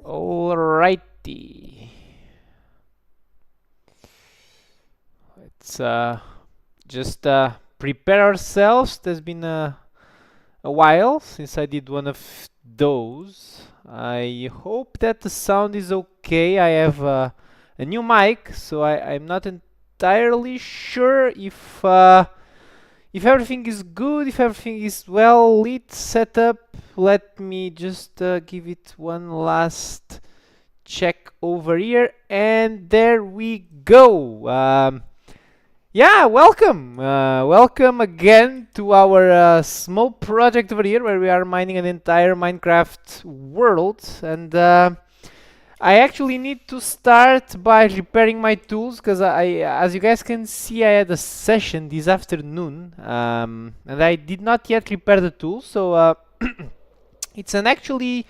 Alrighty. Let's just prepare ourselves. There's been a while since I did one of those. I hope that the sound is okay. I have a new mic, so I'm not entirely sure if everything is good, if everything is well lit, set up. Let me just give it one last check over here, and there we go. Yeah, welcome again to our small project over here where we are mining an entire Minecraft world. And I actually need to start by repairing my tools because as you guys can see, I had a session this afternoon, and I did not yet repair the tools. So it's an actually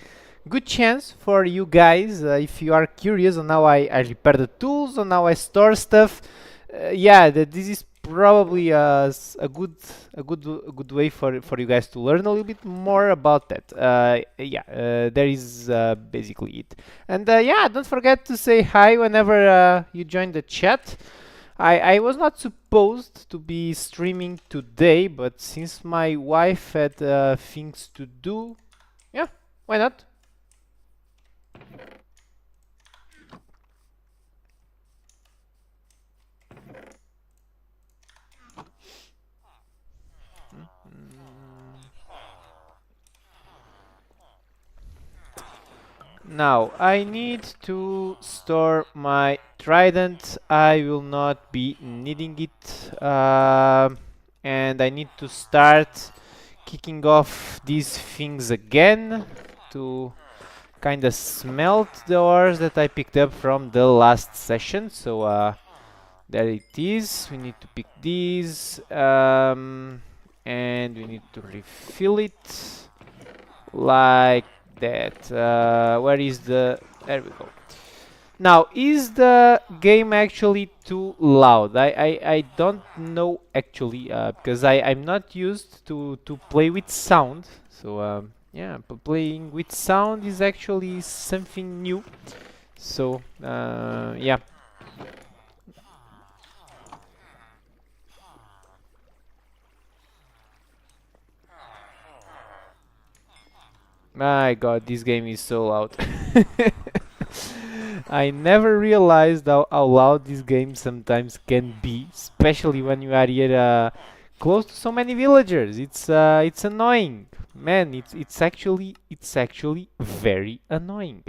good chance for you guys, if you are curious on how I repair the tools, on how I store stuff. Yeah, this is probably a good way for you guys to learn a little bit more about that. Yeah, there is basically it. And yeah, don't forget to say hi whenever you join the chat. I was not supposed to be streaming today, but since my wife had things to do, yeah, why not? Now, I need to store my trident. I will not be needing it. And I need to start kicking off these things again to kind of smelt the ores that I picked up from the last session. So there it is. We need to pick these. And we need to refill it like that. Where is the... There we go. Now, is the game actually too loud? I don't know actually, because I'm not used to play with sound. So yeah, playing with sound is actually something new. So yeah. My god, this game is so loud. I never realized how loud this game sometimes can be, especially when you are here close to so many villagers. It's annoying, man. It's actually very annoying.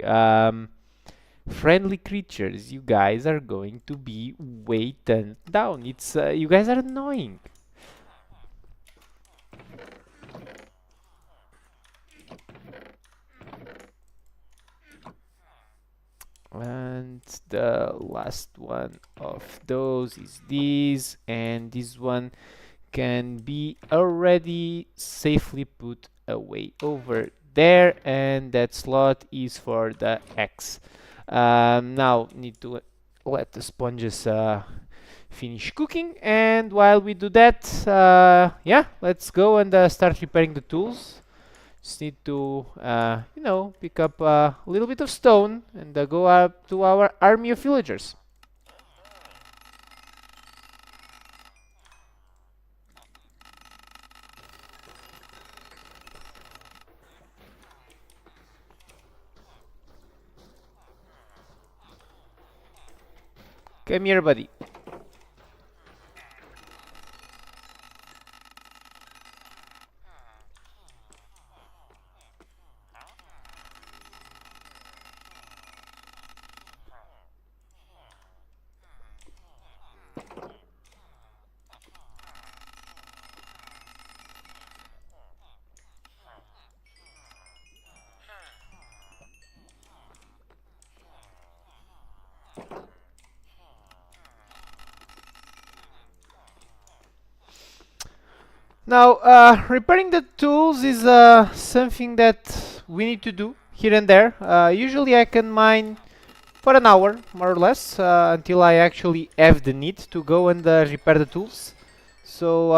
Friendly creatures, you guys are going to be way turned down. It's you guys are annoying. And the last one of those is this, and this one can be already safely put away over there, and that slot is for the X. Now need to let the sponges finish cooking, and while we do that, yeah, let's go and start repairing the tools. Just need to, pick up a little bit of stone and go up to our army of villagers. Come here, buddy. Now, repairing the tools is something that we need to do here and there. Usually I can mine for an hour, more or less, until I actually have the need to go and repair the tools. So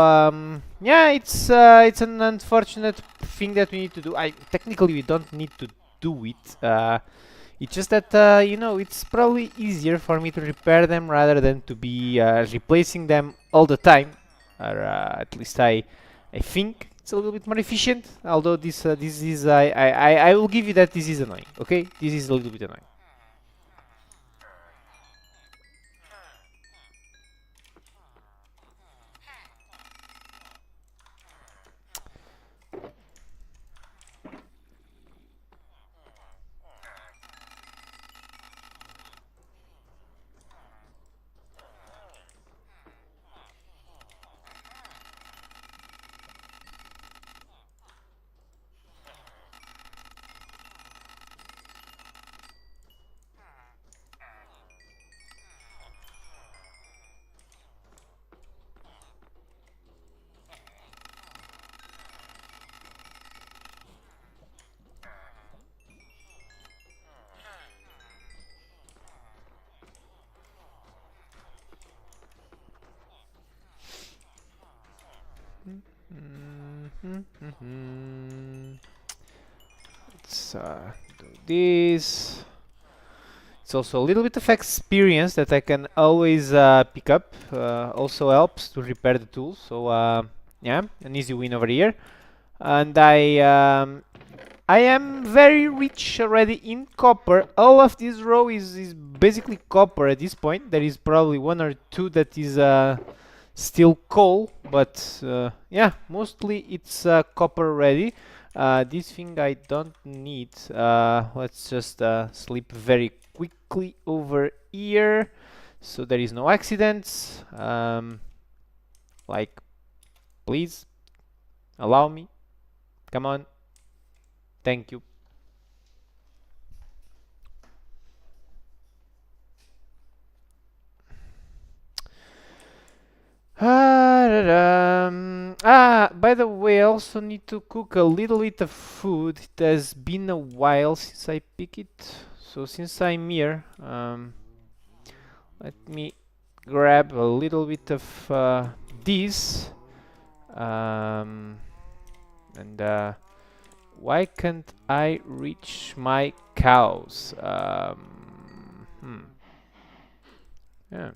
yeah, it's an unfortunate thing that we need to do. I technically we don't need to do it. It's just that you know, it's probably easier for me to repair them rather than to be replacing them all the time. Or at least I think it's a little bit more efficient. Although this is I will give you that this is annoying. Okay, this is a little bit annoying. Mhm. Let's do this. It's also a little bit of experience that I can always pick up. Also helps to repair the tools. So yeah, an easy win over here. And I am very rich already in copper. All of this row is basically copper at this point. There is probably one or two that is still coal, but yeah, mostly it's copper ready. This thing I don't need. Let's just sleep very quickly over here so there is no accidents. Like, please allow me. Come on. Thank you. By the way, I also need to cook a little bit of food. It has been a while since I pick it. So since I'm here, let me grab a little bit of this. Um, and why can't I reach my cows? Yeah.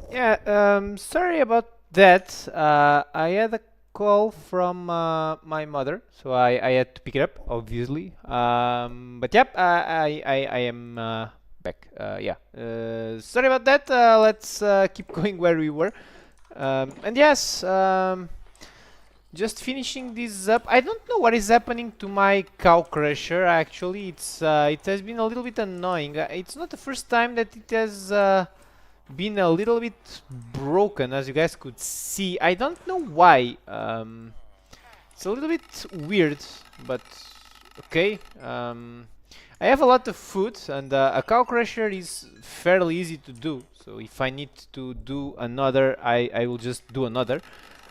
Yeah, sorry about that. I had a call from my mother, so I had to pick it up, obviously. But yep, I am back. Yeah, sorry about that. Let's keep going where we were. And yes, just finishing this up. I don't know what is happening to my cow crusher. Actually, it has been a little bit annoying. It's not the first time that it has. Been a little bit broken, as you guys could see. I don't know why. It's a little bit weird, but okay. I have a lot of food, and a cow crusher is fairly easy to do. So if I need to do another, I will just do another.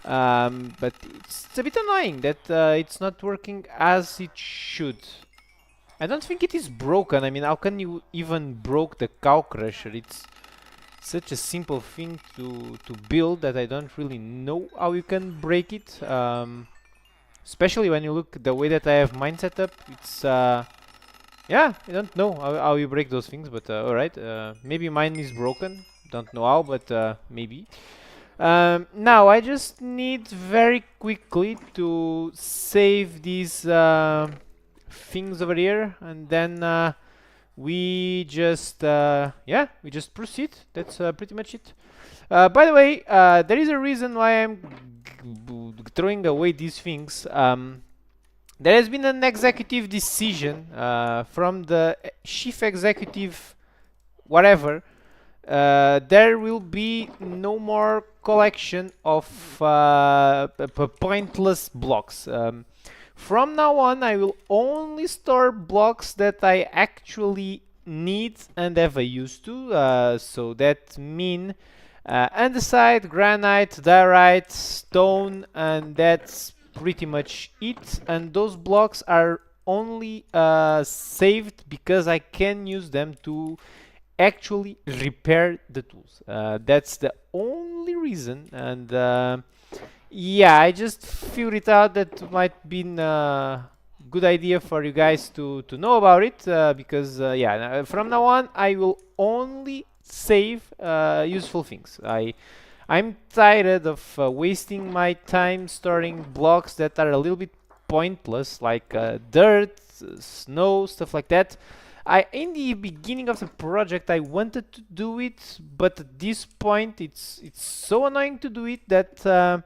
But it's a bit annoying that it's not working as it should. I don't think it is broken. I mean, how can you even broke the cow crusher? It's such a simple thing to build that I don't really know how you can break it. Especially when you look the way that I have mine set up. It's yeah, I don't know how you break those things, but alright. Maybe mine is broken. Don't know how, but maybe. Now I just need very quickly to save these things over here, and then we just yeah, we just proceed. That's pretty much it. By the way, there is a reason why I'm throwing away these things. There has been an executive decision from the chief executive, whatever. There will be no more collection of pointless blocks. From now on, I will only store blocks that I actually need and have a use to. So that mean andesite, granite, diorite, stone, and that's pretty much it. And those blocks are only saved because I can use them to actually repair the tools. That's the only reason. And yeah, I just figured it out that might be a good idea for you guys to know about it, because yeah, from now on I will only save useful things. I'm tired of wasting my time storing blocks that are a little bit pointless, like dirt, snow, stuff like that. In the beginning of the project I wanted to do it, but at this point it's so annoying to do it that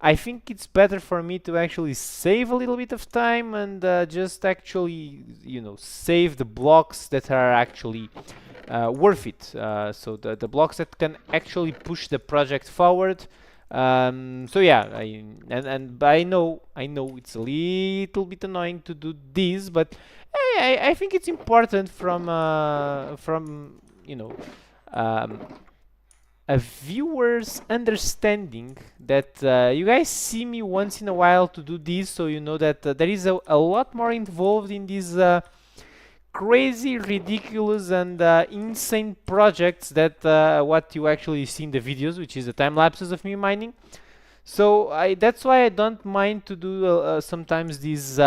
I think it's better for me to actually save a little bit of time and just actually, you know, save the blocks that are actually worth it. So the blocks that can actually push the project forward. So yeah, I know it's a little bit annoying to do this, but I think it's important from you know, um, a viewer's understanding that you guys see me once in a while to do this, so you know that there is a lot more involved in these crazy, ridiculous, and insane projects that what you actually see in the videos, which is the time lapses of me mining. So that's why I don't mind to do sometimes these.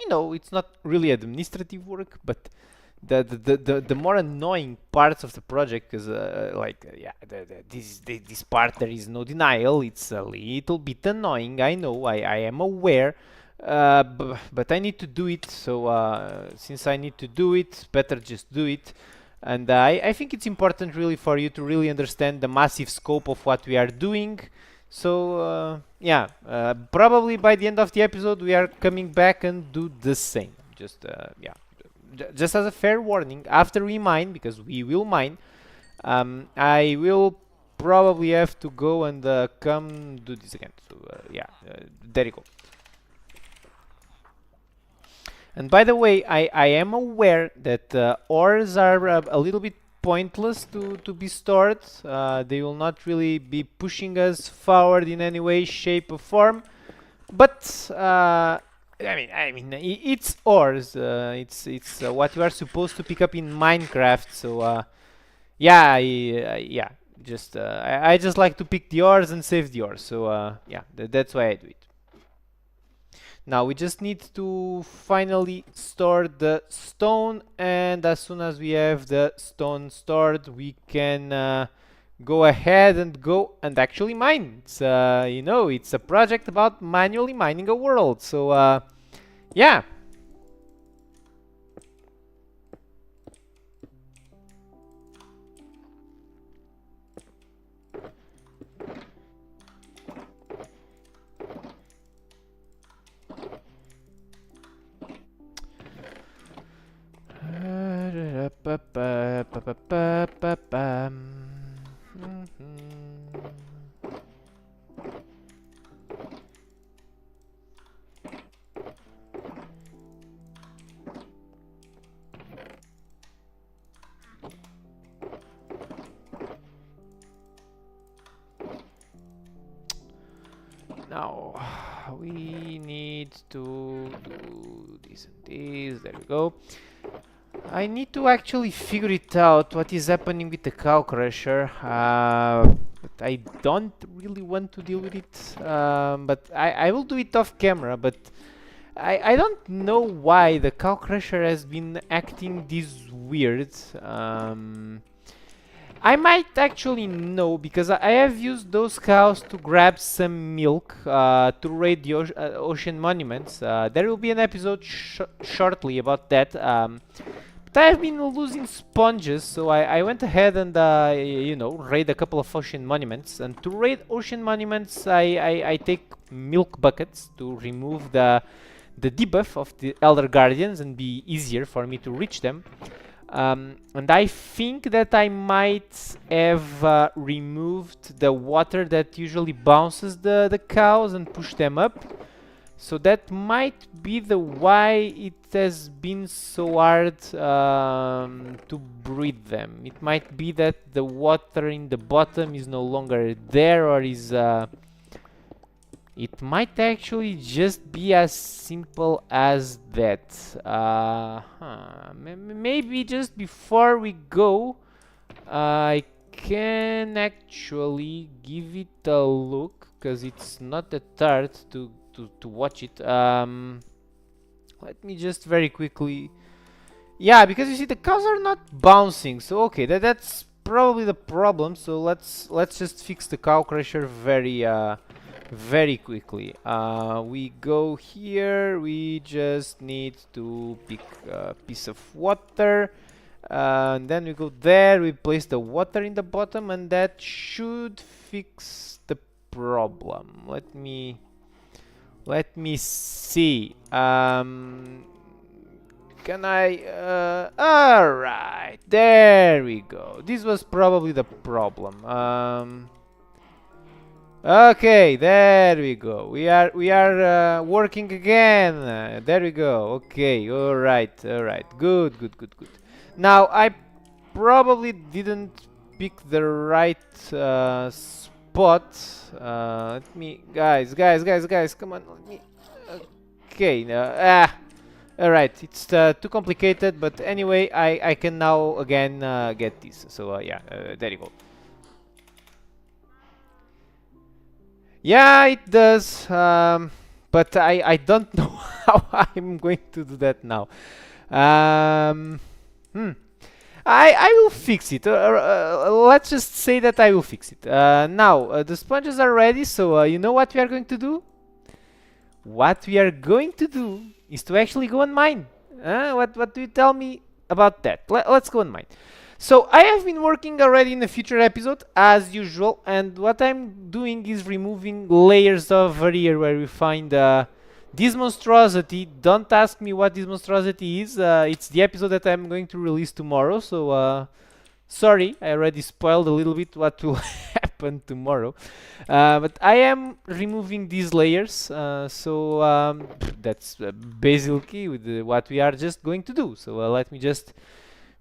You know, it's not really administrative work, but the more annoying parts of the project, because like yeah, this part there is no denial. It's a little bit annoying. I know. I am aware. But I need to do it. So since I need to do it, better just do it. And I think it's important really for you to really understand the massive scope of what we are doing. So yeah, probably by the end of the episode we are coming back and do the same. Just yeah, just as a fair warning, after we mine, because we will mine, I will probably have to go and come do this again. So yeah, there you go. And by the way, I am aware that ores are a little bit pointless to be stored. They will not really be pushing us forward in any way, shape, or form. But I mean, it's ores. It's what you are supposed to pick up in Minecraft. So yeah, yeah. Just I just like to pick the ores and save the ores. So yeah, that's why I do it. Now we just need to finally store the stone, and as soon as we have the stone stored, we can go ahead and go and actually mine. It's you know, it's a project about manually mining a world. So yeah. Now we need to do this and this. There we go. I need to actually figure it out what is happening with the cow crusher, but I don't really want to deal with it. But I will do it off camera. But I don't know why the cow crusher has been acting this weird. I might actually know, because I have used those cows to grab some milk to raid the ocean monuments. There will be an episode shortly about that. But I've been losing sponges, so I went ahead and you know, raid a couple of ocean monuments. And to raid ocean monuments, I take milk buckets to remove the debuff of the Elder Guardians and be easier for me to reach them. And I think that I might have removed the water that usually bounces the cows and push them up. So that might be the why it has been so hard to breed them. It might be that the water in the bottom is no longer there, or is it might actually just be as simple as that. Maybe just before we go, I can actually give it a look, because it's not that hard to watch it. Let me just very quickly. Yeah, because you see the cows are not bouncing, so okay, that's probably the problem. So let's just fix the cow crusher very quickly. We go here, we just need to pick a piece of water, and then we go there, we place the water in the bottom, and that should fix the problem. Let me see. Can I? Alright, there we go. This was probably the problem. Okay, there we go. We are working again. There we go. Okay, alright. Good. Now I probably didn't pick the right spot. Let me, guys, come on. Let me. Okay, alright. It's too complicated, but anyway, I can now again get this. So yeah, there you go. Yeah, it does. But I don't know how I'm going to do that now. I will fix it. Let's just say that I will fix it. Now, the sponges are ready, so you know what we are going to do? What we are going to do is to actually go and mine. What do you tell me about that? Let's go and mine. So I have been working already in a future episode, as usual, and what I'm doing is removing layers of barrier where we find this monstrosity. Don't ask me what this monstrosity is. It's the episode that I'm going to release tomorrow, so sorry, I already spoiled a little bit what will happen tomorrow. But I am removing these layers, so that's basically what we are just going to do. So let me just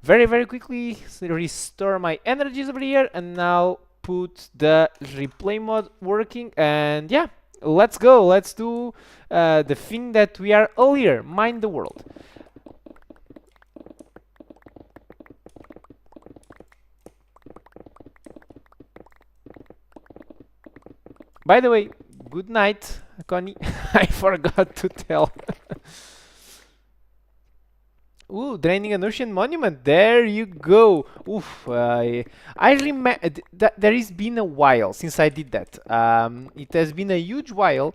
very quickly restore my energies over here, and now put the replay mode working, and yeah, let's go. Let's do the thing that we are all here, mine the world. By the way, good night, Connie. I forgot to tell. Ooh, draining an ocean monument. There you go. Oof. I remember that there has been a while since I did that. It has been a huge while.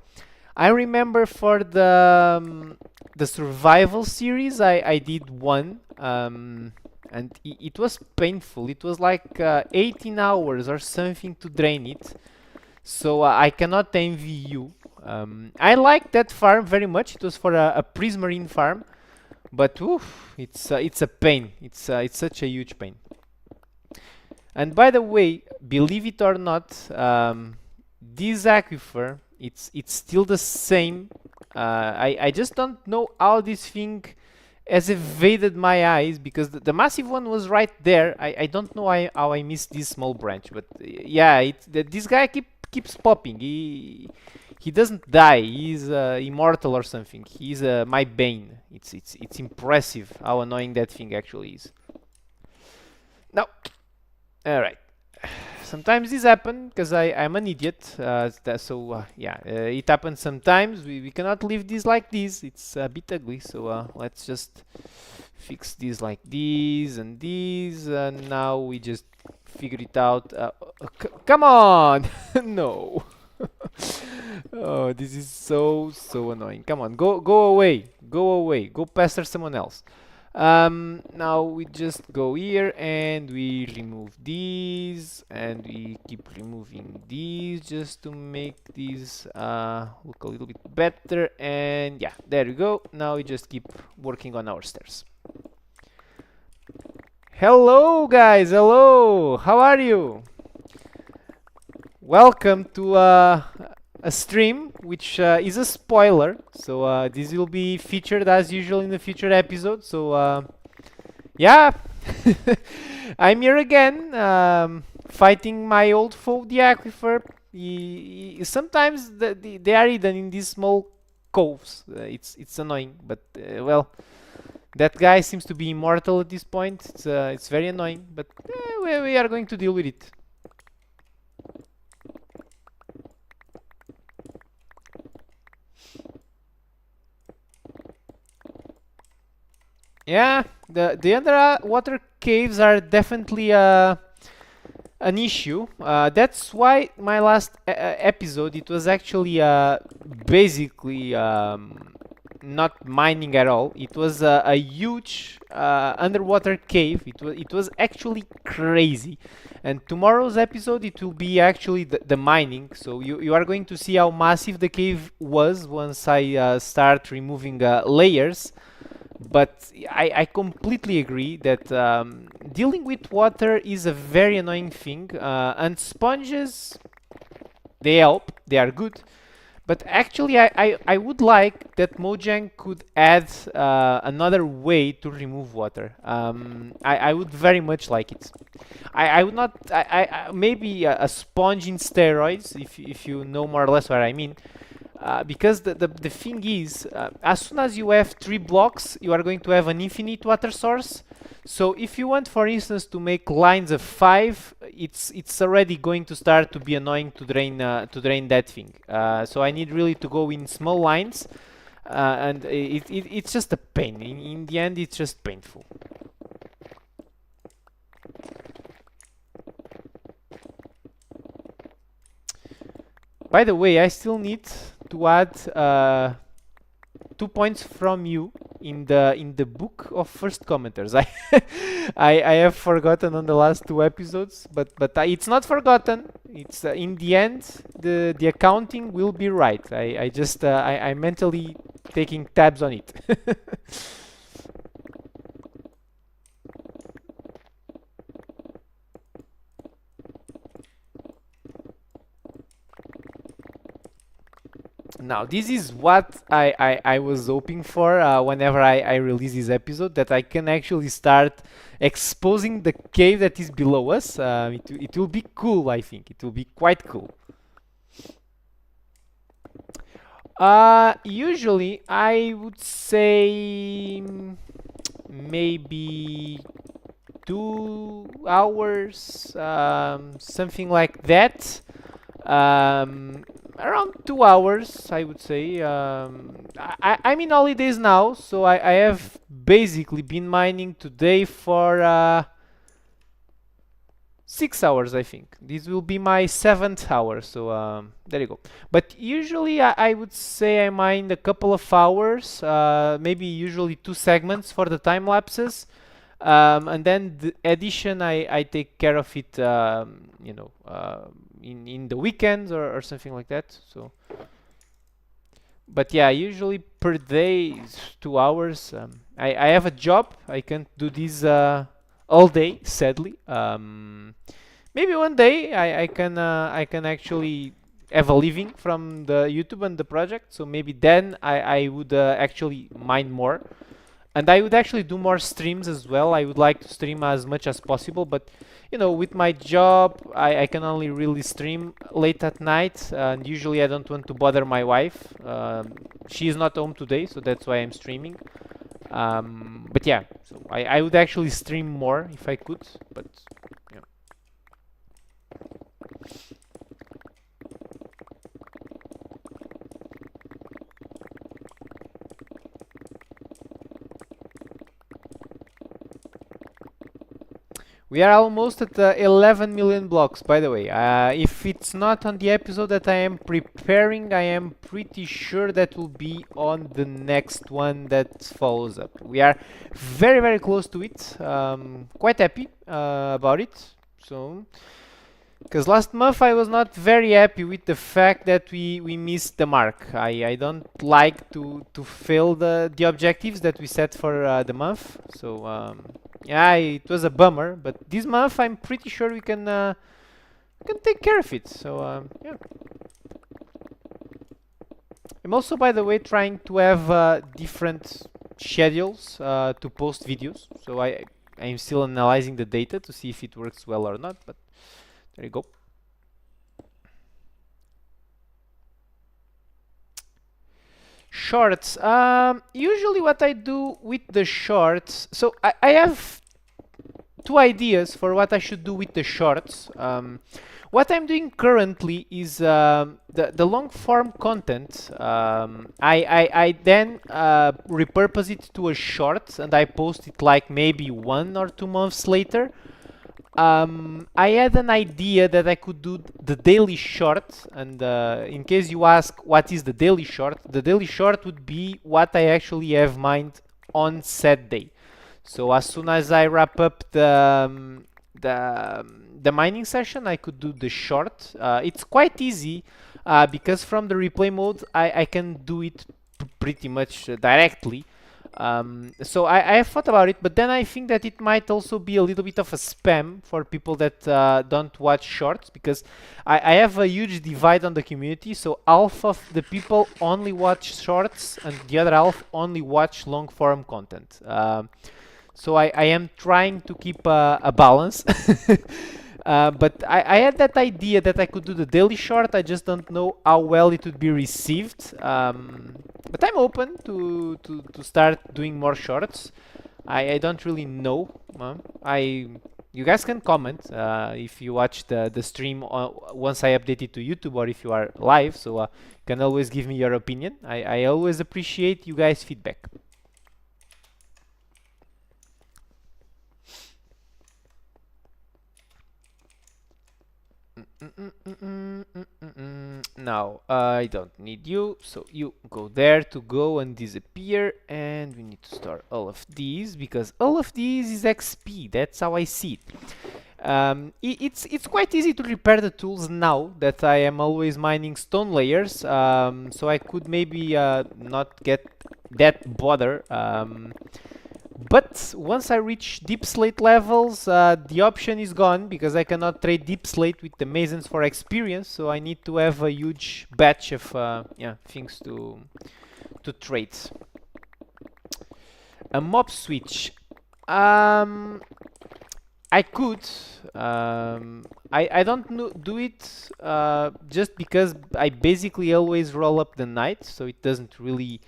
I remember for the survival series, I did one, and it was painful. It was like 18 hours or something to drain it. So I cannot envy you. I like that farm very much. It was for a prismarine farm. But oof, it's a pain. It's such a huge pain. And by the way, believe it or not, this aquifer, it's still the same. I just don't know how this thing has evaded my eyes, because the massive one was right there. I don't know how I missed this small branch, but yeah, this guy keeps popping. He doesn't die. He's immortal or something. He's my bane. It's impressive how annoying that thing actually is. Now, all right. Sometimes this happens because I'm an idiot. So yeah, it happens sometimes. We cannot leave this like this. It's a bit ugly. So let's just fix this like this and this. And now we just figure it out. Come on! No. Oh, this is so annoying. Come on, go away. Go pester someone else. Now we just go here and we remove these and we keep removing these just to make these look a little bit better. And yeah, there we go. Now we just keep working on our stairs. Hello guys, hello, how are you? Welcome to a stream which is a spoiler, so this will be featured as usual in the future episode. So yeah, I'm here again, fighting my old foe, the aquifer. Sometimes they are hidden in these small coves. It's annoying, but well, that guy seems to be immortal at this point. It's very annoying, but we are going to deal with it. Yeah, the underwater caves are definitely an issue. That's why my last episode, it was actually basically not mining at all. It was a huge underwater cave. It was actually crazy. And tomorrow's episode, it will be actually the mining. So you are going to see how massive the cave was once I start removing layers. But I completely agree that dealing with water is a very annoying thing, and sponges, they help, they are good. But actually, I would like that Mojang could add another way to remove water. I would very much like it. I would not, maybe a sponge in steroids, if you know more or less what I mean. Because the thing is, as soon as you have 3 blocks, you are going to have an infinite water source. So if you want, for instance, to make lines of 5, it's already going to start to be annoying to drain that thing. So I need really to go in small lines, and it's just a pain. In the end, it's just painful. By the way, I still need to add 2 points from you in the book of first commenters. I have forgotten on the last 2 episodes, but it's not forgotten. It's in the end the accounting will be right. I just I'm mentally taking tabs on it. Now, this is what I was hoping for whenever I release this episode, that I can actually start exposing the cave that is below us. It will be cool, I think. It will be quite cool. Usually, I would say maybe 2 hours, something like that. Around 2 hours, I would say. I'm in holidays now, so I have basically been mining today for 6 hours, I think. This will be my 7th hour, so there you go. But usually I would say I mine a couple of hours, maybe usually 2 segments for the time lapses. And then the addition, I take care of it, in the weekends or something like that. So, but yeah, usually per day is 2 hours. I have a job. I can't do this all day, sadly. Maybe one day I can actually have a living from the YouTube and the project. So maybe then I would actually mine more. And I would actually do more streams as well. I would like to stream as much as possible, but with my job, I can only really stream late at night, and usually I don't want to bother my wife. She is not home today, so that's why I'm streaming. But yeah, so I would actually stream more if I could, but yeah. We are almost at 11 million blocks, by the way. If it's not on the episode that I am preparing, I am pretty sure that will be on the next one that follows up. We are very, very close to it. Quite happy about it. So, because last month I was not very happy with the fact that we missed the mark. I don't like to fail the objectives that we set for the month. So yeah, it was a bummer. But this month I'm pretty sure we can take care of it. So yeah. I'm also, by the way, trying to have different schedules to post videos. So I'm still analyzing the data to see if it works well or not. But there you go. Shorts. Usually what I do with the shorts, so I have two ideas for what I should do with the shorts. What I'm doing currently is the long form content. I then repurpose it to a short and I post it like maybe 1 or 2 months later. I had an idea that I could do the daily short, and in case you ask what is the daily short would be what I actually have mind on said day. So as soon as I wrap up the mining session, I could do the short. It's quite easy because from the replay mode, I can do it pretty much directly. So I have thought about it, but then I think that it might also be a little bit of a spam for people that don't watch shorts, because I have a huge divide on the community. So half of the people only watch shorts and the other half only watch long form content. So I am trying to keep a balance. But I had that idea that I could do the daily short. I just don't know how well it would be received. But I'm open to start doing more shorts. I don't really know. You guys can comment if you watch the stream once I update it to YouTube, or if you are live. So you can always give me your opinion. I always appreciate you guys' feedback. Now I don't need you, so you go there to go and disappear, and we need to store all of these because all of these is XP. That's how I see it. It's quite easy to repair the tools now that I am always mining stone layers, so I could maybe not get that bother. But once I reach deep slate levels, the option is gone because I cannot trade deep slate with the masons for experience. So I need to have a huge batch of things to trade. A mob switch. I could. I don't do it just because I basically always roll up the night, so it doesn't really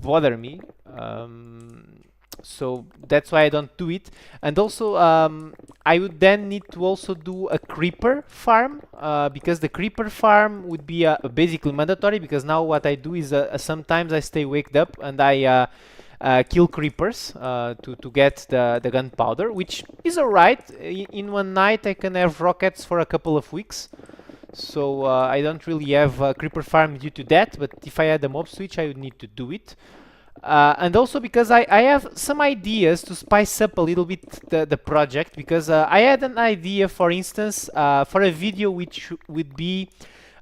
bother me. So that's why I don't do it. And also I would then need to also do a creeper farm, because the creeper farm would be basically mandatory, because now what I do is sometimes I stay waked up and I kill creepers to get the gunpowder, which is alright. In one night I can have rockets for a couple of weeks. So I don't really have a creeper farm due to that, but if I had a mob switch I would need to do it. And also because I have some ideas to spice up a little bit the project, because I had an idea, for instance, for a video which would be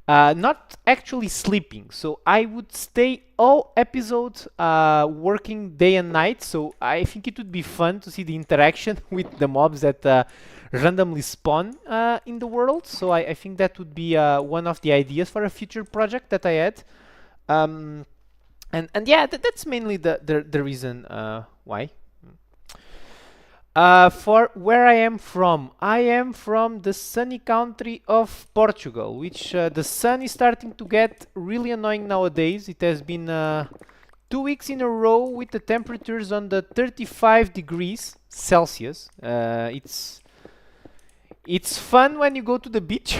not actually sleeping. So I would stay all episodes working day and night. So I think it would be fun to see the interaction with the mobs that randomly spawn in the world. So I think that would be one of the ideas for a future project that I had. And yeah, that's mainly the reason why. For where I am from the sunny country of Portugal, which the sun is starting to get really annoying nowadays. It has been 2 weeks in a row with the temperatures on the 35 degrees Celsius. It's fun when you go to the beach,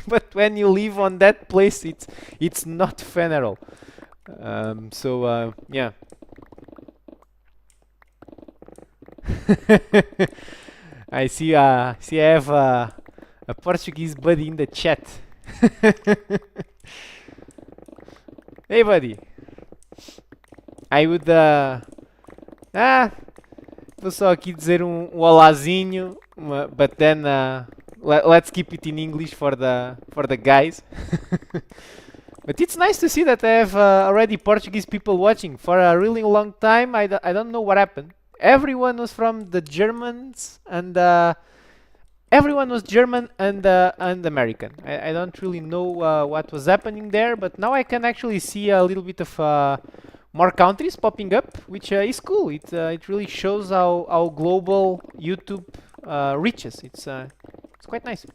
but when you live on that place, it's not fun at all. Yeah. I see. See, I have a Portuguese buddy in the chat. Hey, buddy. I would. Ah, vou só aqui dizer um olazinho, but then let's keep it in English for the guys. But it's nice to see that I have already Portuguese people watching. For a really long time, I don't know what happened. Everyone was from the Germans, and everyone was German and American. I don't really know what was happening there, but now I can actually see a little bit of more countries popping up, which is cool. It really shows how global YouTube reaches. It's quite nice.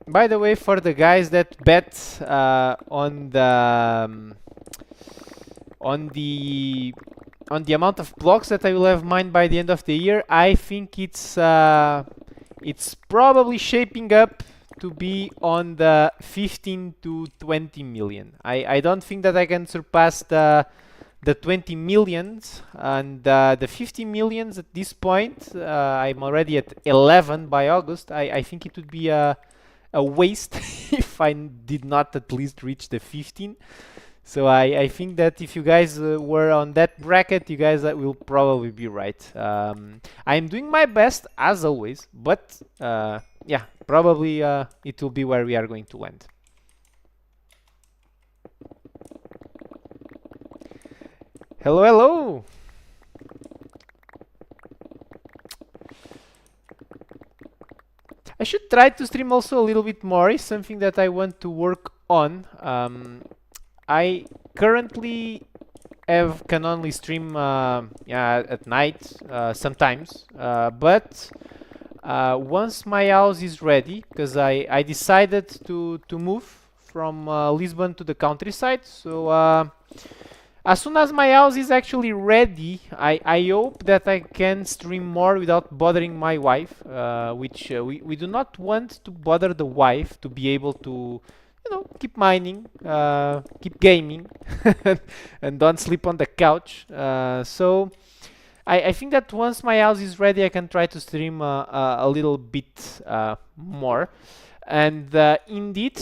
By the way, for the guys that bet on the amount of blocks that I will have mined by the end of the year, I think it's probably shaping up to be on the 15 to 20 million. I don't think that I can surpass the 20 millions, and the 50 millions at this point. I'm already at 11 by August. I think it would be a waste if I did not at least reach the 15. So I think that if you guys were on that bracket, you guys will probably be right. I'm doing my best as always, but yeah, probably it will be where we are going to land. Hello, hello. I should try to stream also a little bit more. It's something that I want to work on. I currently can only stream yeah, at night sometimes, but once my house is ready, because I decided to move from Lisbon to the countryside, so as soon as my house is actually ready, I hope that I can stream more without bothering my wife, which we do not want to bother the wife to be able to, you know, keep mining, keep gaming, and don't sleep on the couch. So I think that once my house is ready, I can try to stream a little bit more. And indeed,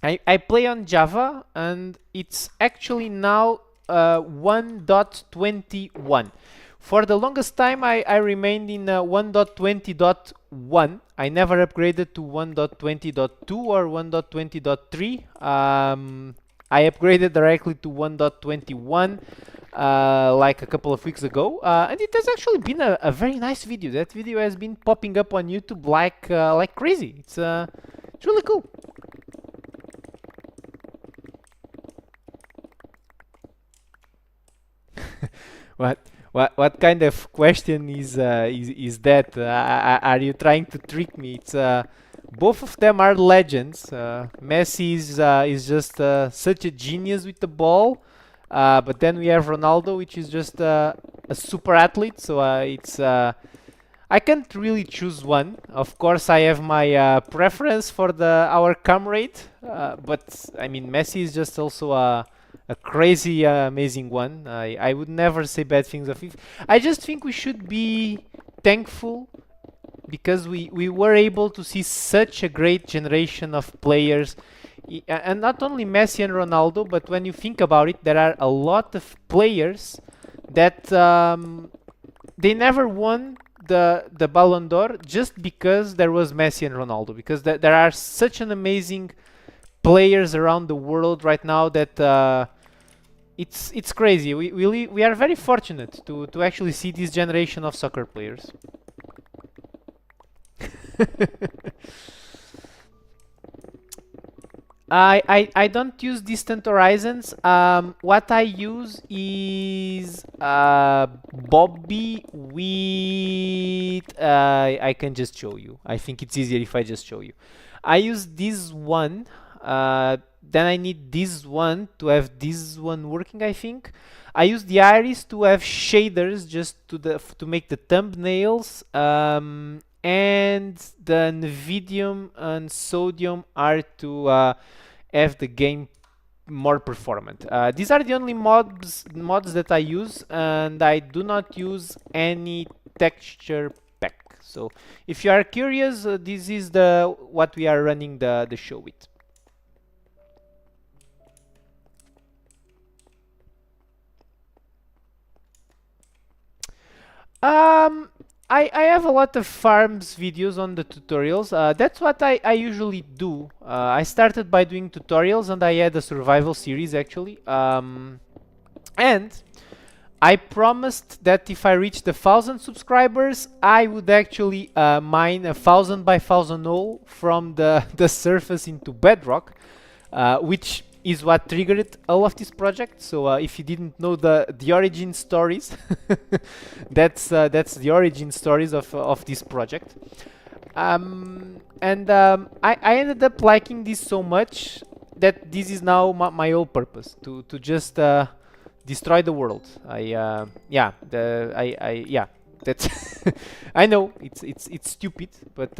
I play on Java, and it's actually now 1.21. For the longest time, I remained in 1.20.1. I never upgraded to 1.20.2 or 1.20.3. I upgraded directly to 1.21 like a couple of weeks ago, and it has actually been a very nice video. That video has been popping up on YouTube like crazy. It's really cool. What kind of question is that? Are you trying to trick me? It's both of them are legends. Messi is just such a genius with the ball, but then we have Ronaldo, which is just a super athlete. So it's I can't really choose one. Of course, I have my preference for our comrade, but I mean Messi is just also a crazy, amazing one. I would never say bad things of it. I just think we should be thankful because we were able to see such a great generation of players. And not only Messi and Ronaldo, but when you think about it, there are a lot of players that they never won the Ballon d'Or just because there was Messi and Ronaldo. Because there are such an amazing players around the world right now that it's crazy. We are very fortunate to actually see this generation of soccer players. I don't use distant horizons. What I use is Bobby with I can just show you. I think it's easier if I just show you. I use this one. Then I need this one to have this one working, I think. I use the iris to have shaders just to make the thumbnails. And the Nvidium and Sodium are to have the game more performant. These are the only mods that I use, and I do not use any texture pack. So if you are curious, this is the what we are running the show with. Um, I have a lot of farms videos on the tutorials. That's what I usually do. I started by doing tutorials, and I had a survival series actually. And I promised that if I reached 1,000 subscribers, I would actually mine 1,000 by 1,000 hole from the surface into bedrock, which is what triggered all of this project. So if you didn't know the origin stories, that's the origin stories of this project. I ended up liking this so much that this is now my whole purpose to just destroy the world. Yeah, that's I know it's stupid, but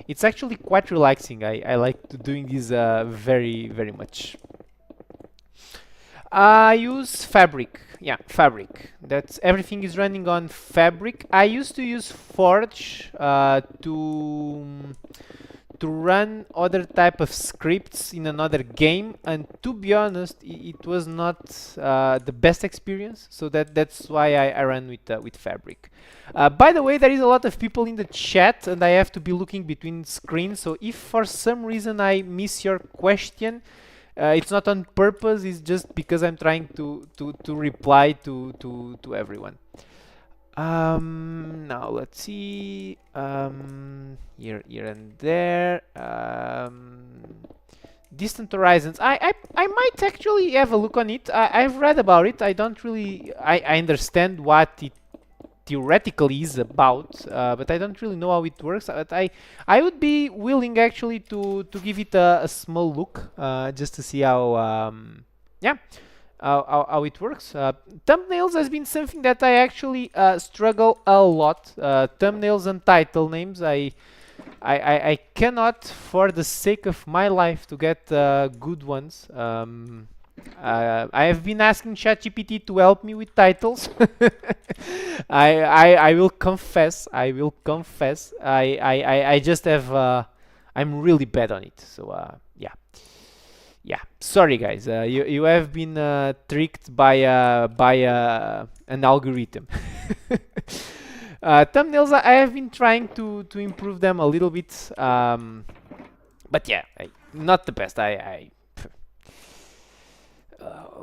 it's actually quite relaxing. I like doing this very much. I use Fabric. Yeah, Fabric. That's everything is running on Fabric. I used to use Forge to run other type of scripts in another game, and to be honest, it was not the best experience. So that's why I ran with Fabric. By the way, there is a lot of people in the chat, and I have to be looking between screens. So if for some reason I miss your question, it's not on purpose. It's just because I'm trying to reply to everyone. Now let's see. Here and there. Distant Horizons. I might actually have a look on it. I've read about it. I don't really. I understand what it theoretically is about, but I don't really know how it works. But I would be willing actually to give it a small look, just to see how yeah, how it works. Thumbnails has been something that I actually struggle a lot. Thumbnails and title names. I cannot, for the sake of my life, to get good ones. I have been asking ChatGPT to help me with titles. I will confess. I will confess. I just have. I'm really bad on it. So yeah. Yeah, sorry guys. You have been tricked by an algorithm. Thumbnails, I have been trying to improve them a little bit, but yeah, not the best.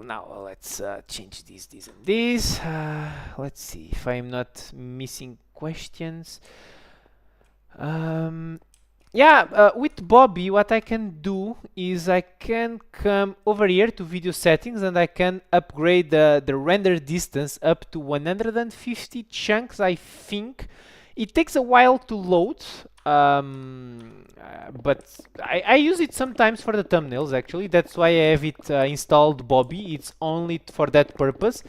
Now let's change this, and this. Let's see if I'm not missing questions. Yeah, with Bobby, what I can do is I can come over here to video settings, and I can upgrade the render distance up to 150 chunks, I think. It takes a while to load, but I use it sometimes for the thumbnails, actually. That's why I have it installed Bobby. It's only for that purpose.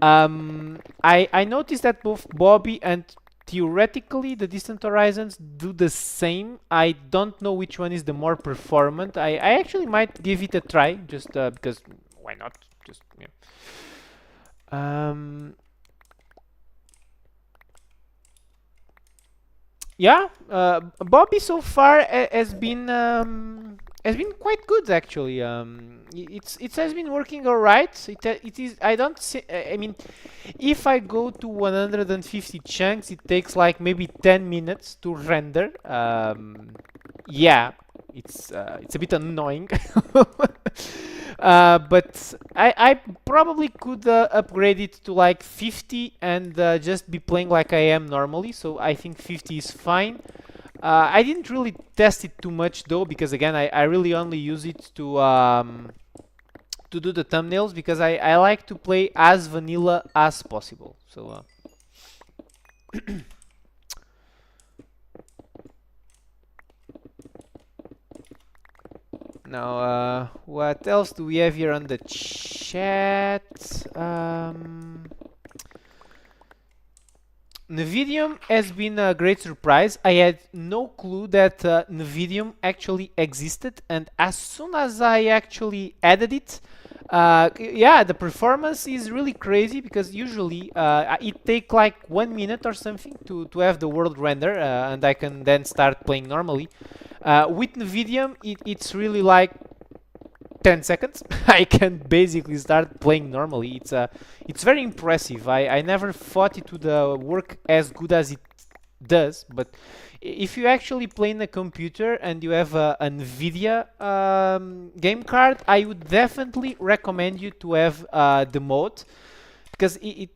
I noticed that both Bobby and theoretically the Distant Horizons do the same. I don't know which one is the more performant. I actually might give it a try, just because why not? Just yeah. Yeah, Bobby so far has been quite good actually. It has been working all right. It is. I don't see. I mean, if I go to 150 chunks, it takes like maybe 10 minutes to render. Yeah, it's a bit annoying. But I probably could upgrade it to like 50 and just be playing like I am normally. So I think 50 is fine. I didn't really test it too much though, because again, I really only use it to do the thumbnails, because I like to play as vanilla as possible. So Now, what else do we have here on the chat? Nvidium has been a great surprise. I had no clue that Nvidium actually existed, and as soon as I actually added it, yeah, the performance is really crazy because usually it takes like 1 minute or something to have the world render, and I can then start playing normally. With Nvidium, it's really like 10 seconds. I can basically start playing normally. It's very impressive. I never thought it would work as good as it does, but if you actually play in a computer and you have a NVIDIA game card, I would definitely recommend you to have the mode, because the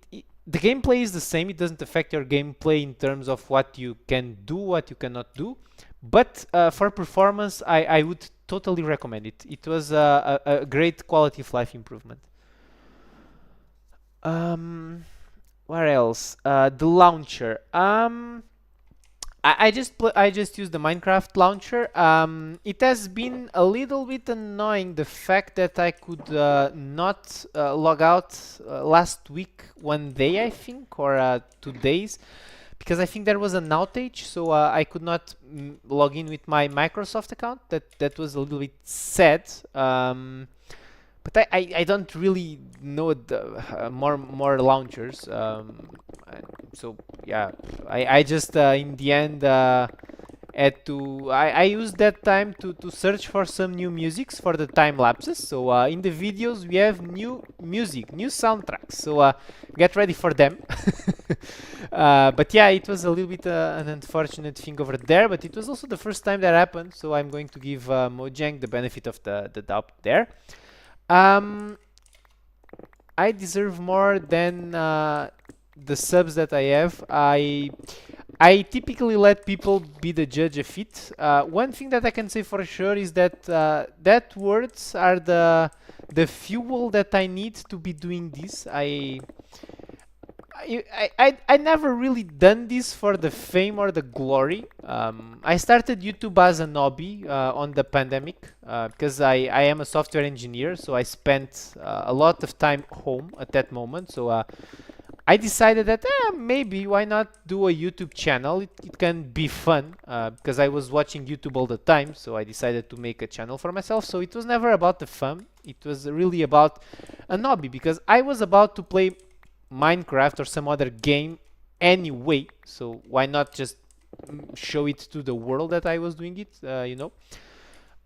gameplay is the same. It doesn't affect your gameplay in terms of what you can do, what you cannot do. But for performance, I would totally recommend it. It was a great quality of life improvement. What else? The launcher. I just used the Minecraft launcher. It has been a little bit annoying, the fact that I could not log out last week, 1 day I think, or 2 days, because I think there was an outage, so I could not log in with my Microsoft account. That was a little bit sad. But I don't really know the more launchers. So yeah, I just in the end had to I used that time to search for some new musics for the time lapses. So in the videos we have new music, new soundtracks. So get ready for them. But yeah, it was a little bit an unfortunate thing over there, but it was also the first time that happened. So I'm going to give Mojang the benefit of the doubt there. I deserve more than the subs that I have. I typically let people be the judge of it. One thing that I can say for sure is that that words are the fuel that I need to be doing this. I never really done this for the fame or the glory. I started YouTube as a hobby on the pandemic because I am a software engineer, so I spent a lot of time home at that moment. So I decided that maybe why not do a YouTube channel? It can be fun because I was watching YouTube all the time, so I decided to make a channel for myself. So it was never about the fun. It was really about a hobby, because I was about to play Minecraft or some other game anyway, so why not just show it to the world that I was doing it, you know.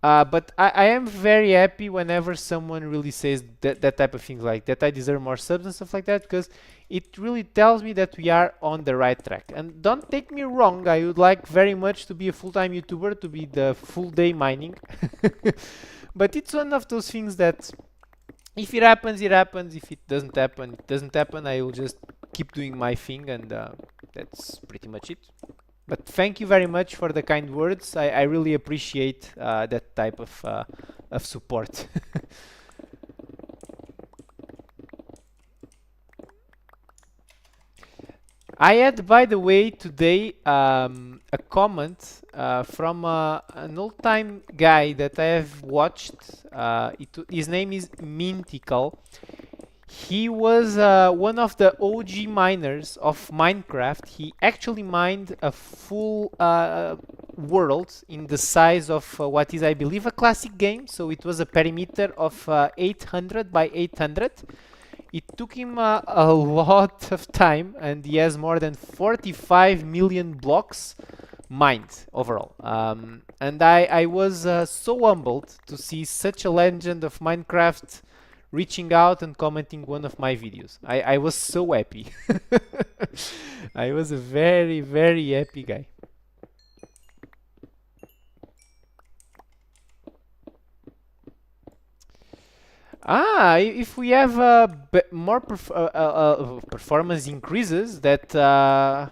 But I am very happy whenever someone really says that type of things, like that I deserve more subs and stuff like that, because it really tells me that we are on the right track. And don't take me wrong, I would like very much to be a full-time YouTuber, to be the full day mining. But it's one of those things that if it happens, it happens. If it doesn't happen, it doesn't happen. I will just keep doing my thing, and that's pretty much it. But thank you very much for the kind words. I really appreciate that type of support. I had, by the way, today a comment from an old-time guy that I have watched. His name is Mintical. He was one of the OG miners of Minecraft. He actually mined a full world in the size of what is, I believe, a classic game. So it was a perimeter of 800 by 800. It took him a lot of time, and he has more than 45 million blocks mined overall. And I was so humbled to see such a legend of Minecraft reaching out and commenting one of my videos. I was so happy. I was a very, very happy guy. If we have more performance increases, that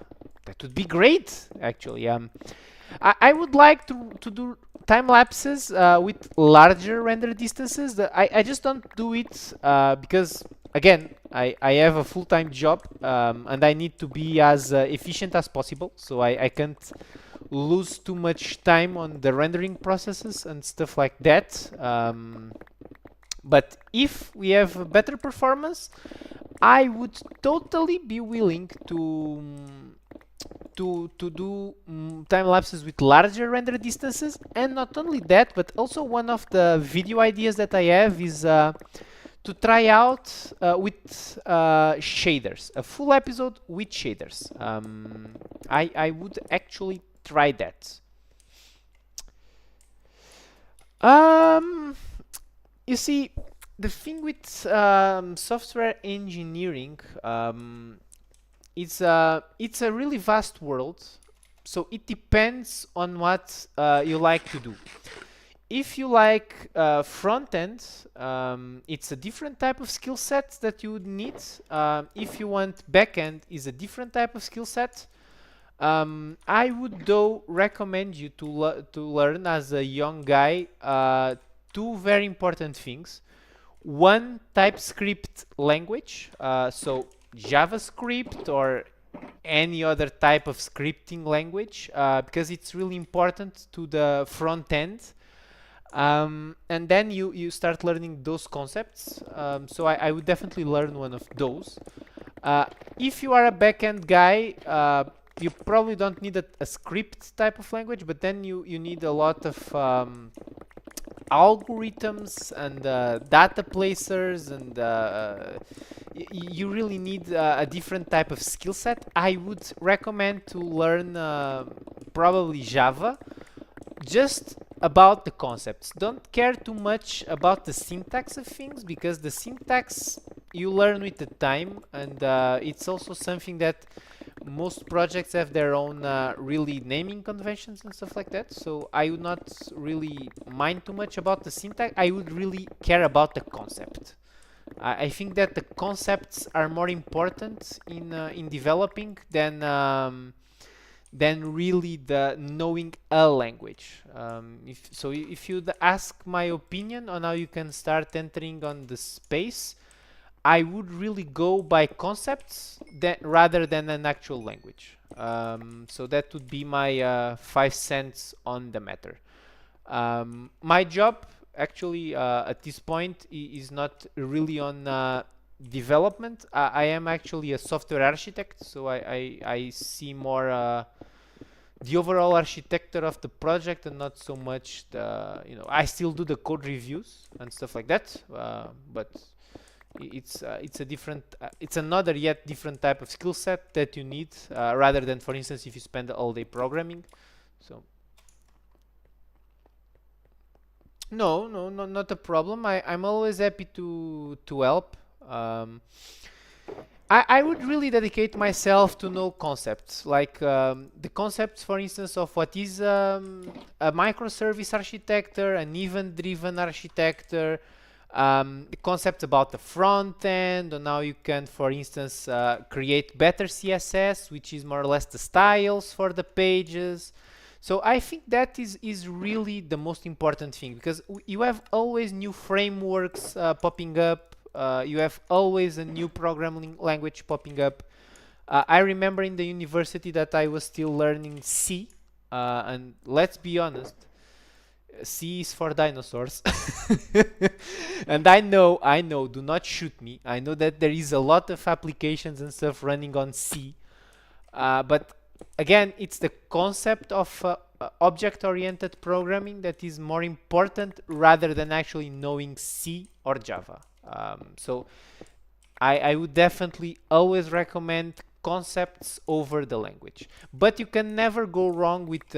would be great, actually. I would like to do time lapses with larger render distances. I just don't do it because, again, I have a full-time job and I need to be as efficient as possible. So I can't lose too much time on the rendering processes and stuff like that. But if we have better performance, I would totally be willing to do time lapses with larger render distances. And not only that, but also one of the video ideas that I have is to try out with shaders, a full episode with shaders. I would actually try that. You see, the thing with software engineering, it's a really vast world, so it depends on what you like to do. If you like front end, it's a different type of skill set that you would need. If you want back end, is a different type of skill set. I would though recommend you to learn as a young guy two very important things. One, TypeScript language, so JavaScript or any other type of scripting language, because it's really important to the front end. And then you start learning those concepts. So I would definitely learn one of those. If you are a backend guy, you probably don't need a script type of language, but then you need a lot of algorithms and data placers, and you really need a different type of skill set. I would recommend to learn probably Java, just about the concepts. Don't care too much about the syntax of things, because the syntax you learn with the time, and it's also something that most projects have their own really naming conventions and stuff like that. So I would not really mind too much about the syntax. I would really care about the concept. I think that the concepts are more important in developing than really the knowing a language. If you'd ask my opinion on how you can start entering on the space, I would really go by concepts rather than an actual language. So that would be my 5 cents on the matter. My job actually at this point is not really on development. I am actually a software architect, so I see more the overall architecture of the project, and not so much I still do the code reviews and stuff like that, but it's a different it's another yet different type of skill set that you need, rather than, for instance, if you spend all day programming. So no, not a problem. I'm always happy to help. I would really dedicate myself to know concepts, like the concepts, for instance, of what is a microservice architecture, an event-driven architecture, the concepts about the front end, and how you can, for instance, create better CSS, which is more or less the styles for the pages. So I think that is really the most important thing, because you have always new frameworks popping up. You have always a new programming language popping up. I remember in the university that I was still learning C, and let's be honest, C is for dinosaurs. And I know, do not shoot me. I know that there is a lot of applications and stuff running on C, but again, it's the concept of object-oriented programming that is more important, rather than actually knowing C or Java. So I would definitely always recommend concepts over the language. But you can never go wrong with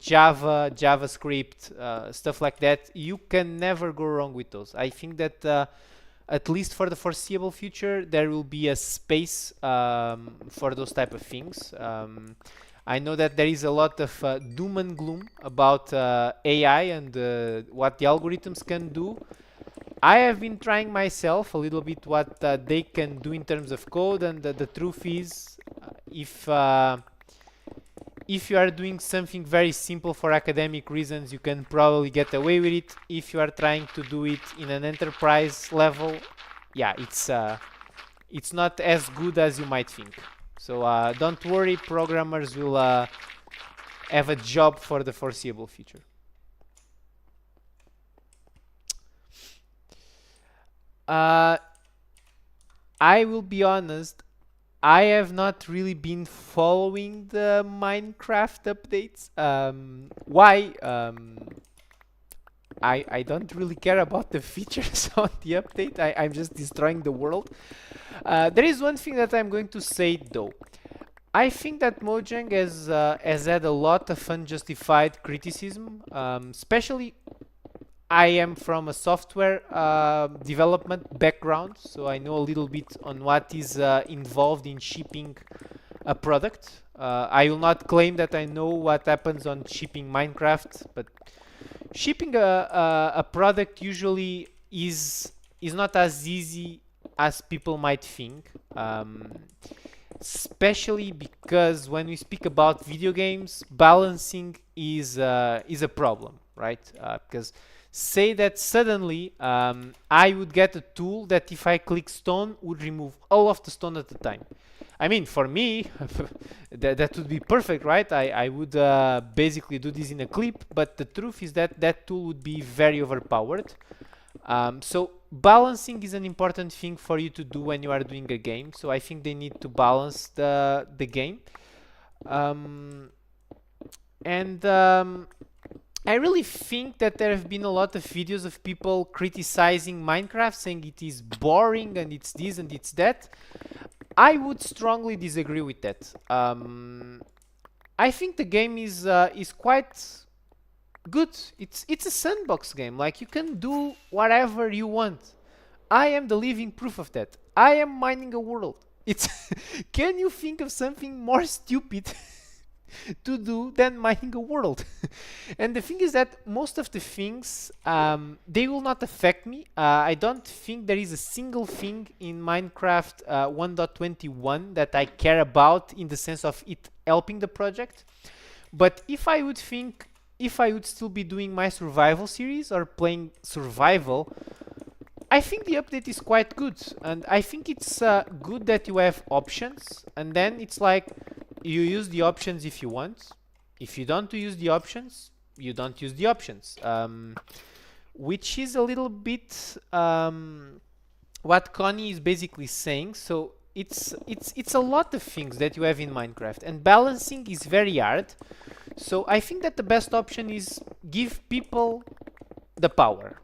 Java, JavaScript, stuff like that. You can never go wrong with those. I think that at least for the foreseeable future, there will be a space for those type of things. I know that there is a lot of doom and gloom about AI and what the algorithms can do. I have been trying myself a little bit what they can do in terms of code, and the truth is, if you are doing something very simple for academic reasons, you can probably get away with it. If you are trying to do it in an enterprise level, yeah, it's not as good as you might think. So don't worry, programmers will have a job for the foreseeable future. I will be honest, I have not really been following the Minecraft updates. Why? I don't really care about the features on the update. I'm just destroying the world. There is one thing that I'm going to say though. I think that Mojang has had a lot of unjustified criticism, especially I am from a software development background, so I know a little bit on what is involved in shipping a product. I will not claim that I know what happens on shipping Minecraft, but shipping a product usually is not as easy as people might think. Especially because when we speak about video games, balancing is a problem, right? Because say that suddenly I would get a tool that if I click stone would remove all of the stone at the time. I mean, for me, that would be perfect, right? I would basically do this in a clip, but the truth is that that tool would be very overpowered. So balancing is an important thing for you to do when you are doing a game. So I think they need to balance the game. I really think that there have been a lot of videos of people criticizing Minecraft, saying it is boring and it's this and it's that. I would strongly disagree with that. I think the game is quite good. It's a sandbox game. Like, you can do whatever you want. I am the living proof of that. I am mining a world. It's can you think of something more stupid to do than mining a world? And the thing is that most of the things they will not affect me. I don't think there is a single thing in Minecraft 1.21 that I care about in the sense of it helping the project. But if I would still be doing my survival series or playing survival, I think the update is quite good, and I think it's good that you have options, and then it's like you use the options if you want. If you don't use the options, you don't use the options, which is a little bit what Connie is basically saying. So it's a lot of things that you have in Minecraft, and balancing is very hard. So I think that the best option is give people the power.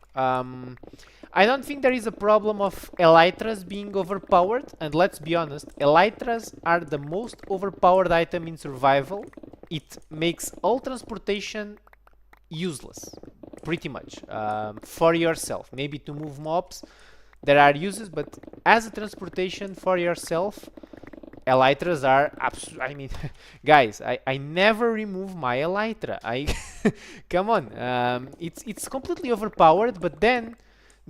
I don't think there is a problem of elytras being overpowered, and let's be honest, elytras are the most overpowered item in survival. It makes all transportation useless, pretty much, for yourself. Maybe to move mobs, there are uses, but as a transportation for yourself, elytras are I mean, guys, I never remove my elytra. Come on, it's completely overpowered. But then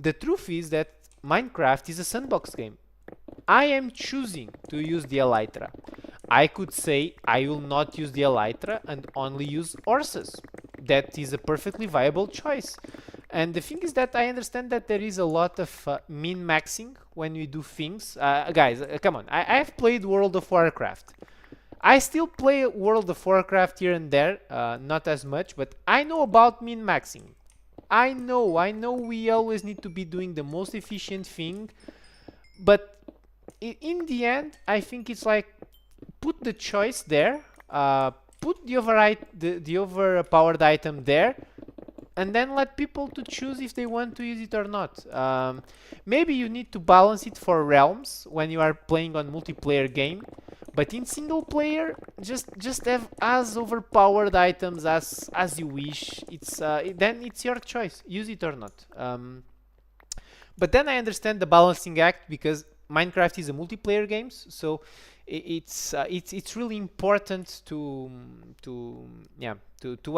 the truth is that Minecraft is a sandbox game. I am choosing to use the elytra. I could say I will not use the elytra and only use horses. That is a perfectly viable choice. And the thing is that I understand that there is a lot of min-maxing when we do things. Guys, come on. I have played World of Warcraft. I still play World of Warcraft here and there, not as much, but I know about min-maxing. I know we always need to be doing the most efficient thing, but in the end, I think it's like, put the choice there, put the overpowered item there, and then let people to choose if they want to use it or not. Maybe you need to balance it for realms when you are playing on multiplayer game, but in single player, just have as overpowered items as you wish. Then it's your choice, use it or not. But then I understand the balancing act, because Minecraft is a multiplayer game, so it's really important to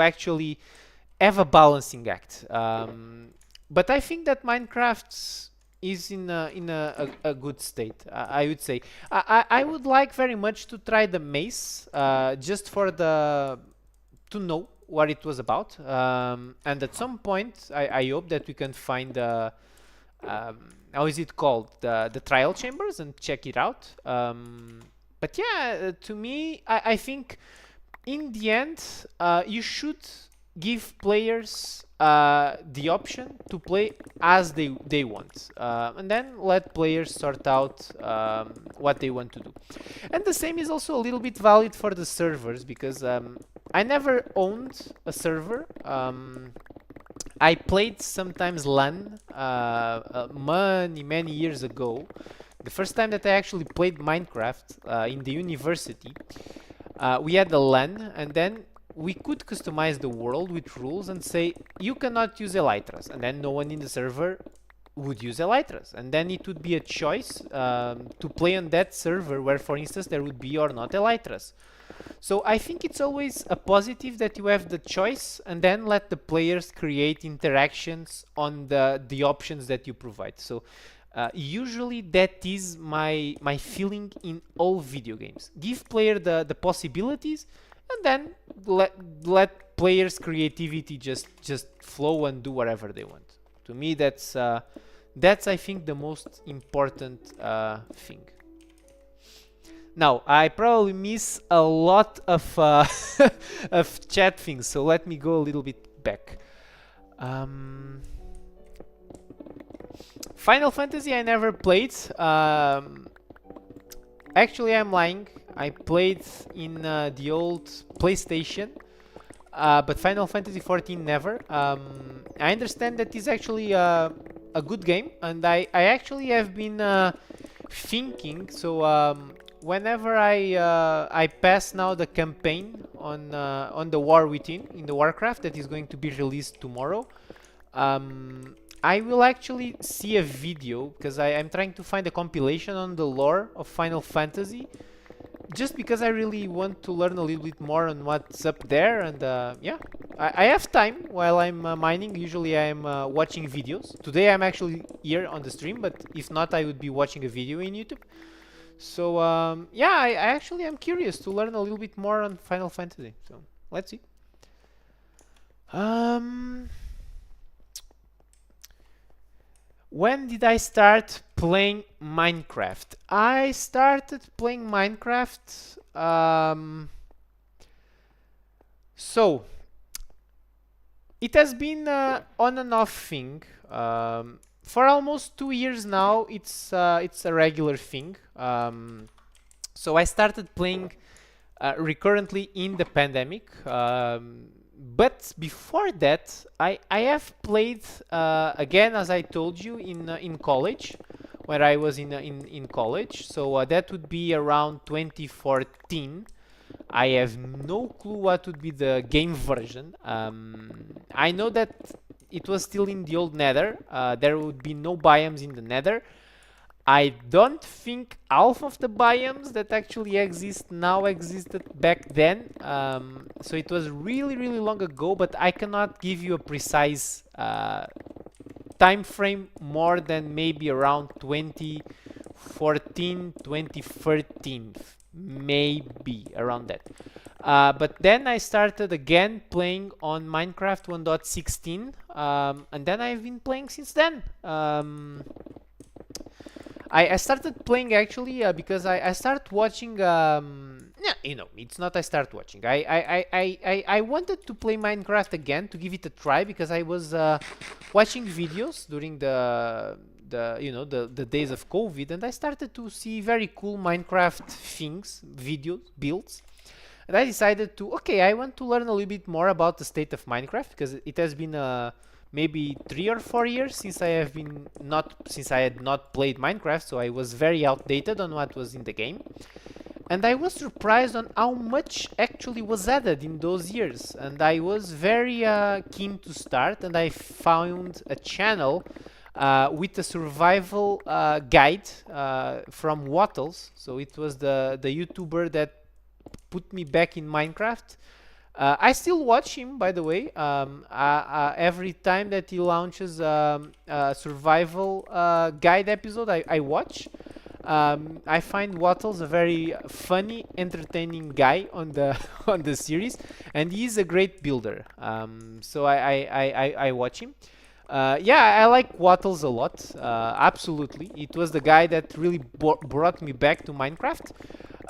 actually have a balancing act. But I think that Minecraft is in a good state. I would say I would like very much to try the maze, just to know what it was about. And at some point, I hope that we can find how is it called, the trial chambers, and check it out. But yeah, to me, I think in the end, you should give players the option to play as they want, and then let players sort out what they want to do. And the same is also a little bit valid for the servers, because I never owned a server. I played sometimes LAN many years ago. The first time that I actually played Minecraft in the university, we had a LAN, and then we could customize the world with rules and say you cannot use elytras, and then no one in the server would use elytras, and then it would be a choice to play on that server where, for instance, there would be or not elytras. So I think it's always a positive that you have the choice, and then let the players create interactions on the options that you provide. So usually that is my feeling in all video games. Give player the possibilities, and then let players' creativity just flow and do whatever they want. To me, that's I think the most important thing. Now, I probably miss a lot of of chat things, so let me go a little bit back. Final Fantasy I never played. Actually, I'm lying. I played in the old PlayStation, but Final Fantasy 14 never. I understand that is actually a good game, and I actually have been thinking. So whenever I pass now the campaign on the War Within in the Warcraft that is going to be released tomorrow, I will actually see a video, because I'm trying to find a compilation on the lore of Final Fantasy, just because I really want to learn a little bit more on what's up there. And yeah, I have time while I'm mining. Usually I'm watching videos. Today I'm actually here on the stream, but if not, I would be watching a video in YouTube. So yeah, I actually am curious to learn a little bit more on Final Fantasy. So let's see. When did I start playing Minecraft? I started playing Minecraft. So it has been on and off thing. For almost 2 years now, it's a regular thing. So I started playing recurrently in the pandemic. But before that, I have played again, as I told you, in college, where I was in college. So that would be around 2014. I have no clue what would be the game version. I know that it was still in the old Nether. There would be no biomes in the Nether. I don't think half of the biomes that actually exist now existed back then. So it was really long ago, but I cannot give you a precise time frame more than maybe around 2014, 2013, maybe around that. But then I started again playing on Minecraft 1.16, and then I've been playing since then. I started playing actually because I started watching. Yeah, you know, it's not I start watching. I wanted to play Minecraft again to give it a try, because I was watching videos during the days of COVID, and I started to see very cool Minecraft things, videos, builds. And I decided to, okay, I want to learn a little bit more about the state of Minecraft, because it has been maybe 3 or 4 years since I had not played Minecraft, so I was very outdated on what was in the game. And I was surprised on how much actually was added in those years, and I was very keen to start, and I found a channel with a survival guide from Wattles. So it was the YouTuber that put me back in Minecraft. I still watch him, by the way. Every time that he launches a survival guide episode, I watch. I find Wattles a very funny, entertaining guy on the on the series, and he's a great builder. So I watch him. Yeah, I like Wattles a lot. Absolutely, it was the guy that really brought me back to Minecraft.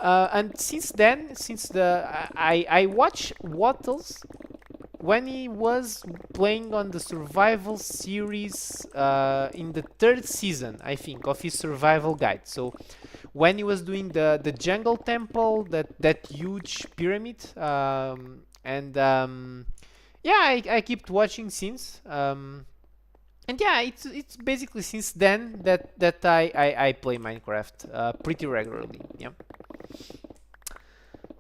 And since then, since the I watched Wattles when he was playing on the survival series in the third season, I think, of his survival guide. So when he was doing the jungle temple, that huge pyramid, and yeah, I kept watching since. And yeah, it's basically since then that I play Minecraft pretty regularly. Yeah.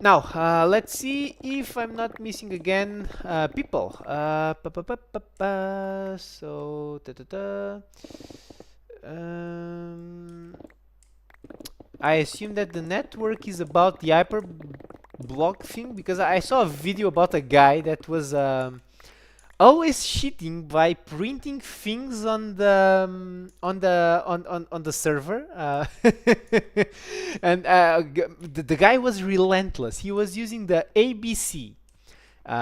Now, let's see if I'm not missing again people. So, um, I assume that the network is about the hyper block thing because I saw a video about a guy that was always cheating by printing things on the server, and the guy was relentless. He was using the ABC.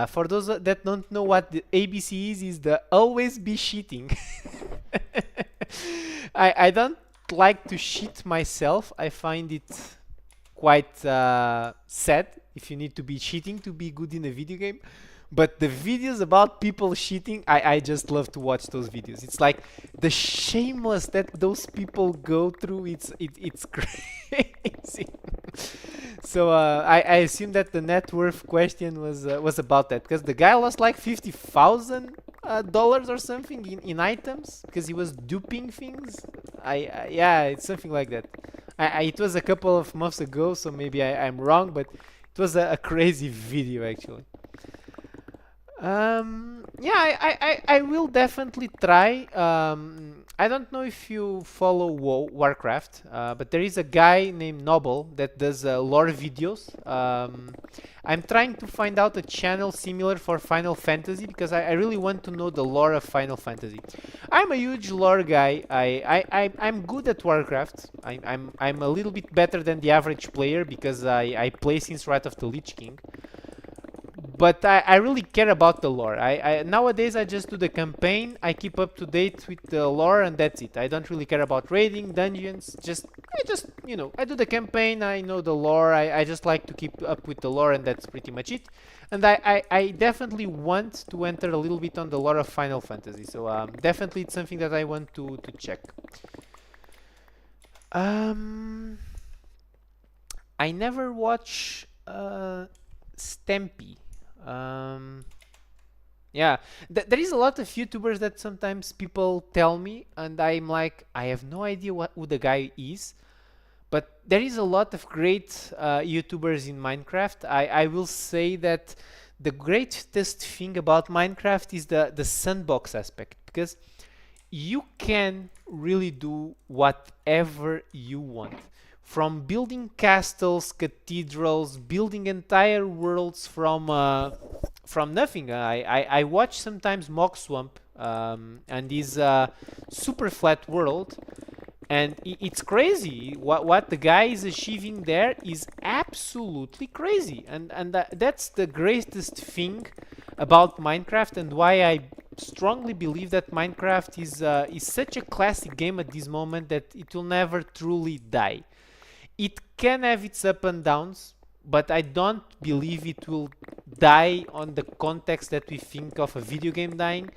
For those that don't know what the ABC is the always be cheating. I don't like to cheat myself. I find it quite sad if you need to be cheating to be good in a video game. But the videos about people cheating, I just love to watch those videos. It's like the shameless that those people go through. It's crazy. So I assume that the net worth question was about that because the guy lost like $50,000 or something in items because he was duping things. Yeah, it's something like that. It was a couple of months ago, so maybe I'm wrong, but it was a crazy video actually. Yeah, I will definitely try. I don't know if you follow Warcraft, but there is a guy named Noble that does lore videos. I'm trying to find out a channel similar for Final Fantasy because I really want to know the lore of Final Fantasy. I'm a huge lore guy. I'm good at Warcraft. I'm a little bit better than the average player because I play since Wrath of the Lich King. But I really care about the lore. Nowadays I just do the campaign. I keep up to date with the lore, and that's it. I don't really care about raiding dungeons. I do the campaign. I know the lore. I just like to keep up with the lore, and that's pretty much it. And I definitely want to enter a little bit on the lore of Final Fantasy. So definitely it's something that I want to check. I never watch Stampy. Yeah, there is a lot of YouTubers that sometimes people tell me, and I'm like, I have no idea who the guy is. But there is a lot of great YouTubers in Minecraft. I will say that the greatest thing about Minecraft is the sandbox aspect, because you can really do whatever you want. From building castles, cathedrals, building entire worlds from nothing. I watch sometimes Mock Swamp and this super flat world, and it's crazy. What the guy is achieving there is absolutely crazy, and that's the greatest thing about Minecraft, and why I strongly believe that Minecraft is such a classic game at this moment that it will never truly die. It can have its up and downs, but I don't believe it will die on the context that we think of a video game dying,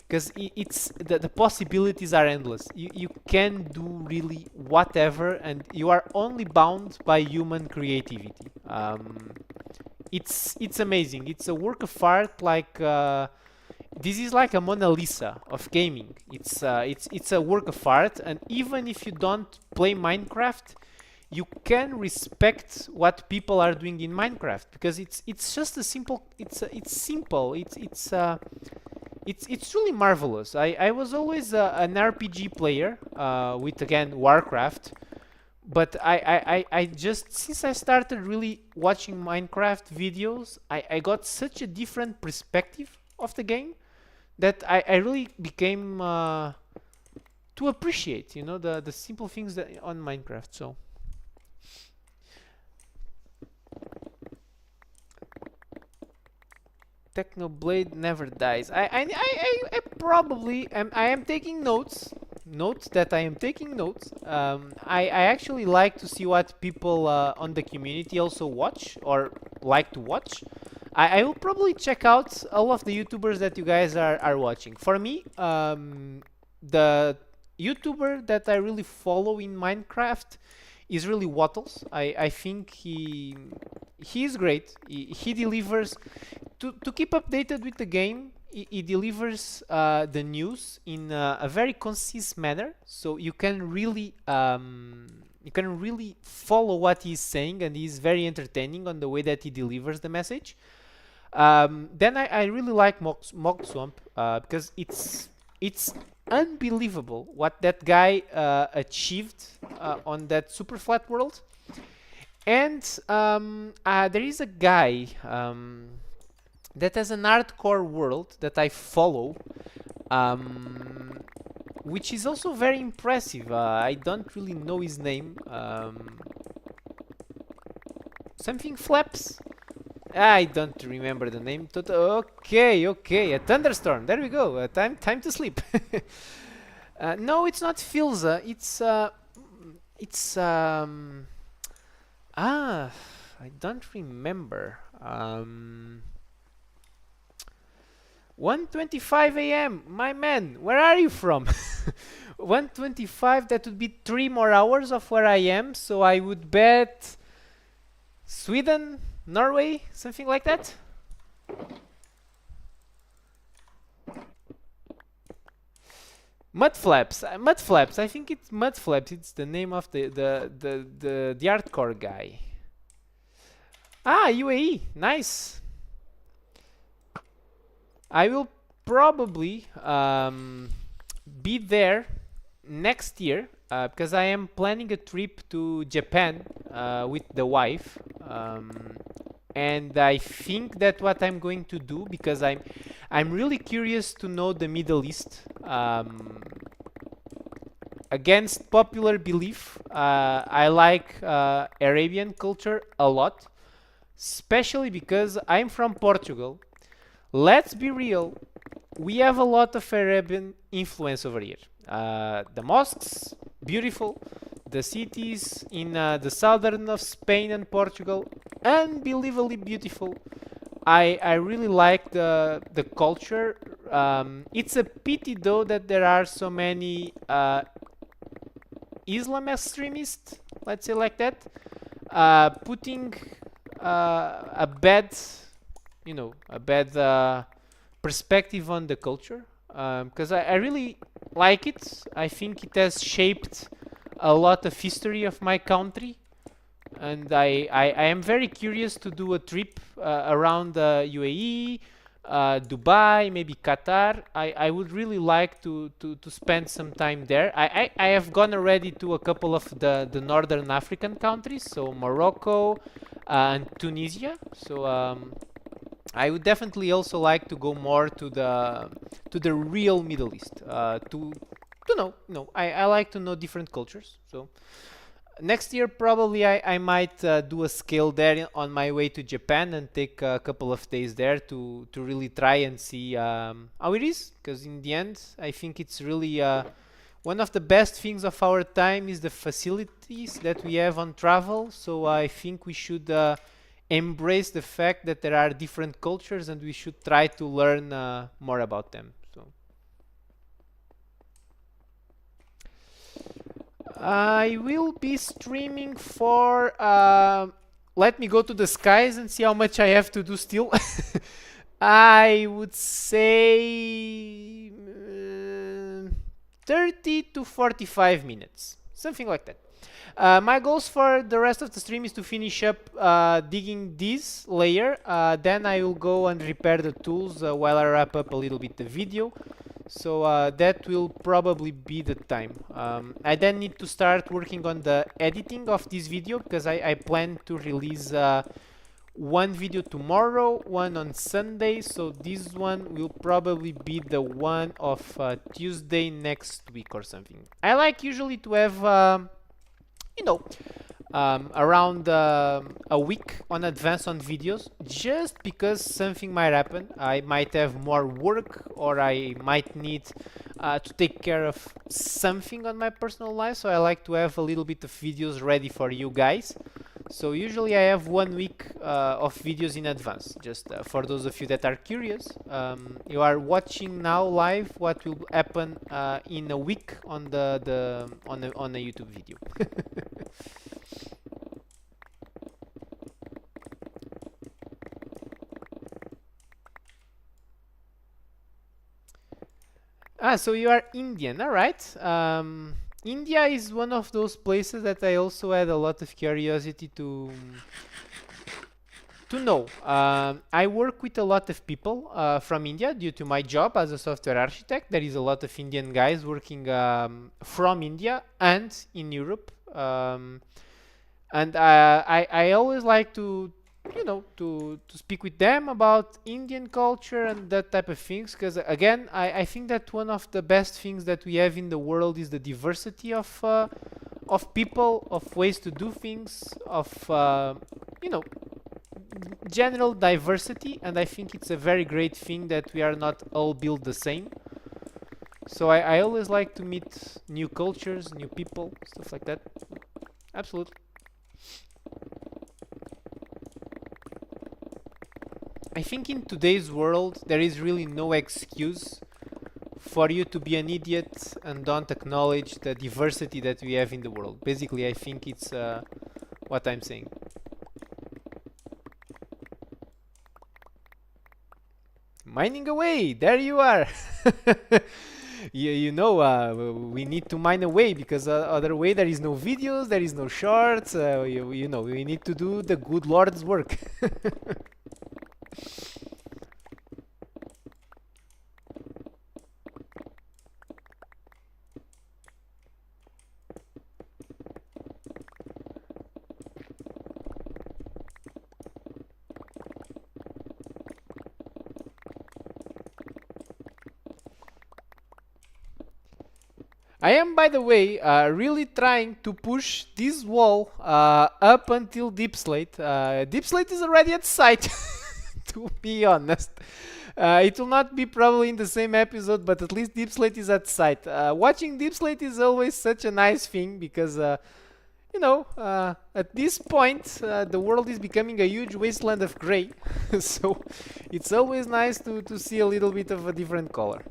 because it's the possibilities are endless. You can do really whatever, and you are only bound by human creativity. It's amazing. It's a work of art. Like this is like a Mona Lisa of gaming. It's a work of art, and even if you don't play Minecraft, you can respect what people are doing in Minecraft, because it's just a simple. It's simple. It's really marvelous. I was always an RPG player with, again, Warcraft, but I just, since I started really watching Minecraft videos, I got such a different perspective of the game that I really became to appreciate, the simple things that on Minecraft. So. Technoblade never dies. I probably am. I am taking notes note that I am taking notes. I actually like to see what people on the community also watch or like to watch. I will probably check out all of the YouTubers that you guys are watching. For me, the YouTuber that I really follow in Minecraft is really Wattles. I think he is great. He delivers to keep updated with the game. He delivers the news in a very concise manner, so you can really follow what he's saying, and he's very entertaining on the way that he delivers the message. Then I really like Mog Swamp because it's unbelievable what that guy achieved on that super flat world. And there is a guy that has an hardcore world that I follow, which is also very impressive. I don't really know his name. Something Flaps. I don't remember the name. Okay, a thunderstorm. There we go. Time to sleep. No, it's not Filza. It's I don't remember. 1:25 a.m. My man, where are you from? 1:25. That would be 3 more hours of where I am. So I would bet Sweden, Norway, something like that. Mudflaps, Mudflaps. I think it's Mudflaps. It's the name of the hardcore guy. UAE, nice. I will probably be there next year because I am planning a trip to Japan with the wife, and I think that what I'm going to do, because I'm really curious to know the Middle East. Against popular belief, I like Arabian culture a lot, especially because I'm from Portugal. Let's be real, we have a lot of Arabian influence over here. The mosques, beautiful. The cities in the southern of Spain and Portugal, unbelievably beautiful. I really like the culture. It's a pity though that there are so many Islam extremists, let's say like that, putting a bad, a bad perspective on the culture. Because I really like it. I think it has shaped a lot of history of my country, and I am very curious to do a trip around UAE, Dubai, maybe Qatar. I would really like to spend some time there. I have gone already to a couple of the northern African countries, so Morocco and Tunisia. So I would definitely also like to go more to the real Middle East to know. I like to know different cultures. So next year probably I might do a scale there on my way to Japan and take a couple of days there to really try and see how it is. Because in the end, I think it's really one of the best things of our time is the facilities that we have on travel. So I think we should embrace the fact that there are different cultures and we should try to learn more about them. So I will be streaming for let me go to the skies and see how much I have to do still. I would say 30 to 45 minutes, something like that. My goals for the rest of the stream is to finish up digging this layer. Then I will go and repair the tools while I wrap up a little bit the video. So that will probably be the time. I then need to start working on the editing of this video because I plan to release one video tomorrow, one on Sunday. So this one will probably be the one of Tuesday next week or something. I like usually to have around a week on advance on videos, just because something might happen. I might have more work, or I might need to take care of something on my personal life, so I like to have a little bit of videos ready for you guys. So usually I have 1 week of videos in advance. Just for those of you that are curious, you are watching now live what will happen in a week on on a YouTube video. So you are Indian, all right. India is one of those places that I also had a lot of curiosity to know. I work with a lot of people from India due to my job as a software architect. There is a lot of Indian guys working from India and in Europe. And I always like to speak with them about Indian culture and that type of things, because again I think that one of the best things that we have in the world is the diversity of people, of ways to do things, of you know general diversity, and I think it's a very great thing that we are not all built the same. So I always like to meet new cultures, new people, stuff like that. Absolutely. I think in today's world there is really no excuse for you to be an idiot and don't acknowledge the diversity that we have in the world. Basically, I think it's what I'm saying. Mining away, there you are. You know, we need to mine away, because other way there is no videos, there is no shorts. You know, we need to do the good Lord's work. I am, by the way, really trying to push this wall up until Deep Slate. Deep Slate is already at site, to be honest. It will not be probably in the same episode, but at least Deep Slate is at site. Watching Deep Slate is always such a nice thing, because, at this point, the world is becoming a huge wasteland of gray. So it's always nice to see a little bit of a different color.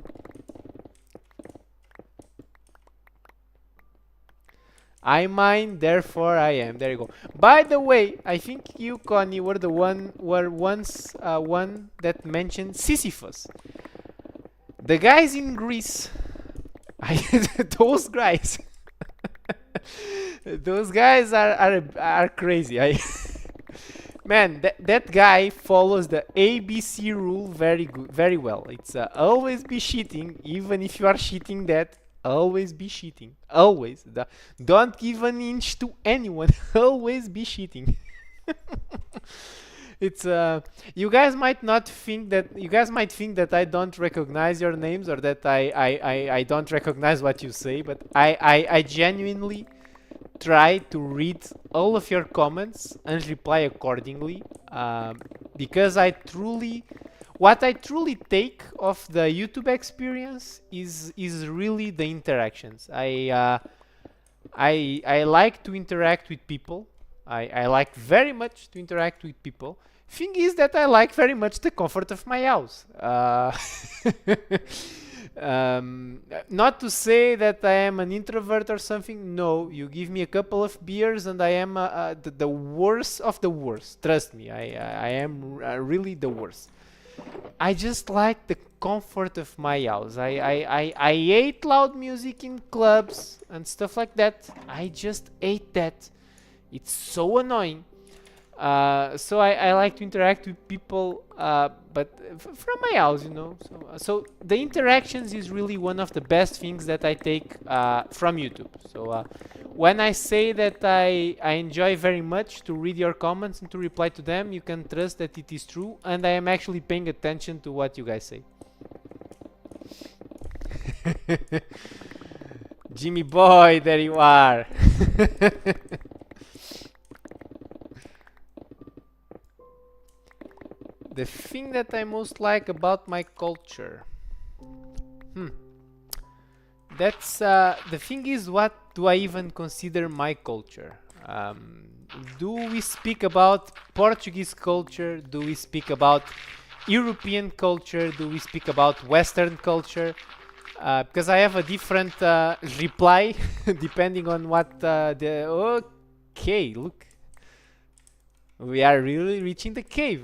I mine, therefore I am. There you go. By the way, I think you, Connie, were once one that mentioned Sisyphus. The guys in Greece, those guys, those guys are crazy. Man, that guy follows the ABC rule very well. It's always be cheating, even if you are cheating that. Always be cheating. Always. Don't give an inch to anyone. Always be cheating. It's you guys might not think that you guys might think that I don't recognize your names, or that I don't recognize what you say, but I genuinely try to read all of your comments and reply accordingly, because what I truly take of the YouTube experience is really the interactions. I like to interact with people. I like very much to interact with people. Thing is that I like very much the comfort of my house. Not to say that I am an introvert or something. No, you give me a couple of beers and I am the worst of the worst. Trust me, I am really the worst. I just like the comfort of my house. I hate loud music in clubs and stuff like that. I just hate that. It's so annoying. So I like to interact with people, but from my house, you know. So the interactions is really one of the best things that I take from YouTube. So when I say that I enjoy very much to read your comments and to reply to them, you can trust that it is true, and I am actually paying attention to what you guys say. Jimmy boy, there you are. The thing that I most like about my culture. That's the thing is, what do I even consider my culture? Do we speak about Portuguese culture? Do we speak about European culture? Do we speak about Western culture? Because I have a different reply depending on what the. Okay, look, we are really reaching the cave.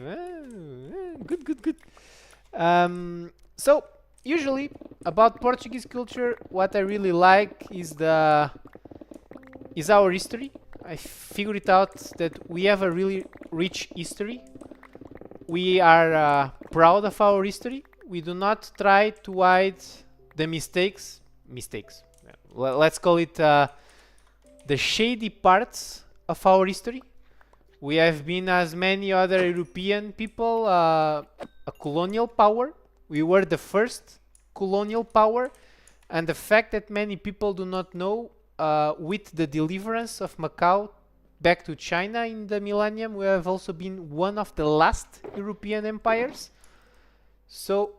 Good, good, good. So usually about Portuguese culture, what I really like is our history. I figured it out that we have a really rich history. We are proud of our history. We do not try to hide the mistakes. Mistakes. Let's call it the shady parts of our history. We have been, as many other European people, a colonial power. We were the first colonial power, and the fact that many people do not know, with the deliverance of Macau back to China in the millennium, we have also been one of the last European empires. So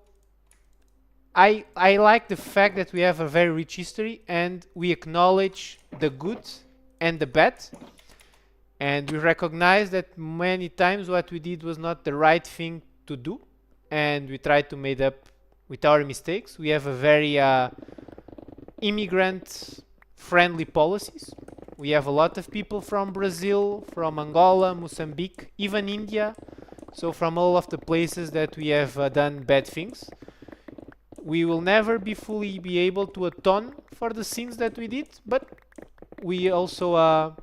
I like the fact that we have a very rich history and we acknowledge the good and the bad, and we recognize that many times what we did was not the right thing to do, and we try to make up with our mistakes. We have a very immigrant friendly policies. We have a lot of people from Brazil, from Angola, Mozambique, even India. So from all of the places that we have done bad things. We will never be fully be able to atone for the sins that we did, but we also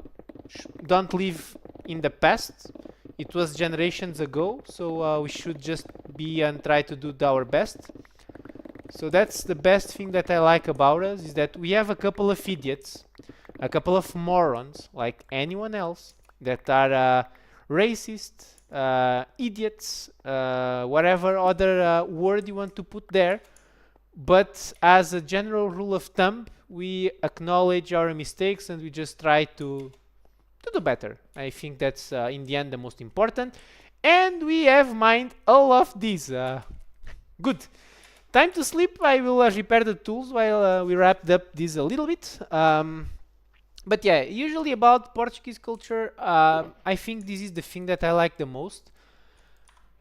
don't live in the past. It was generations ago, so we should just be and try to do our best. So that's the best thing that I like about us, is that we have a couple of idiots, a couple of morons like anyone else that are racist, idiots, whatever other word you want to put there. But as a general rule of thumb, we acknowledge our mistakes and we just try to do better. I think that's in the end the most important. And we have mined all of these. Good. Time to sleep. I will repair the tools while we wrapped up this a little bit. But yeah, usually about Portuguese culture, I think this is the thing that I like the most.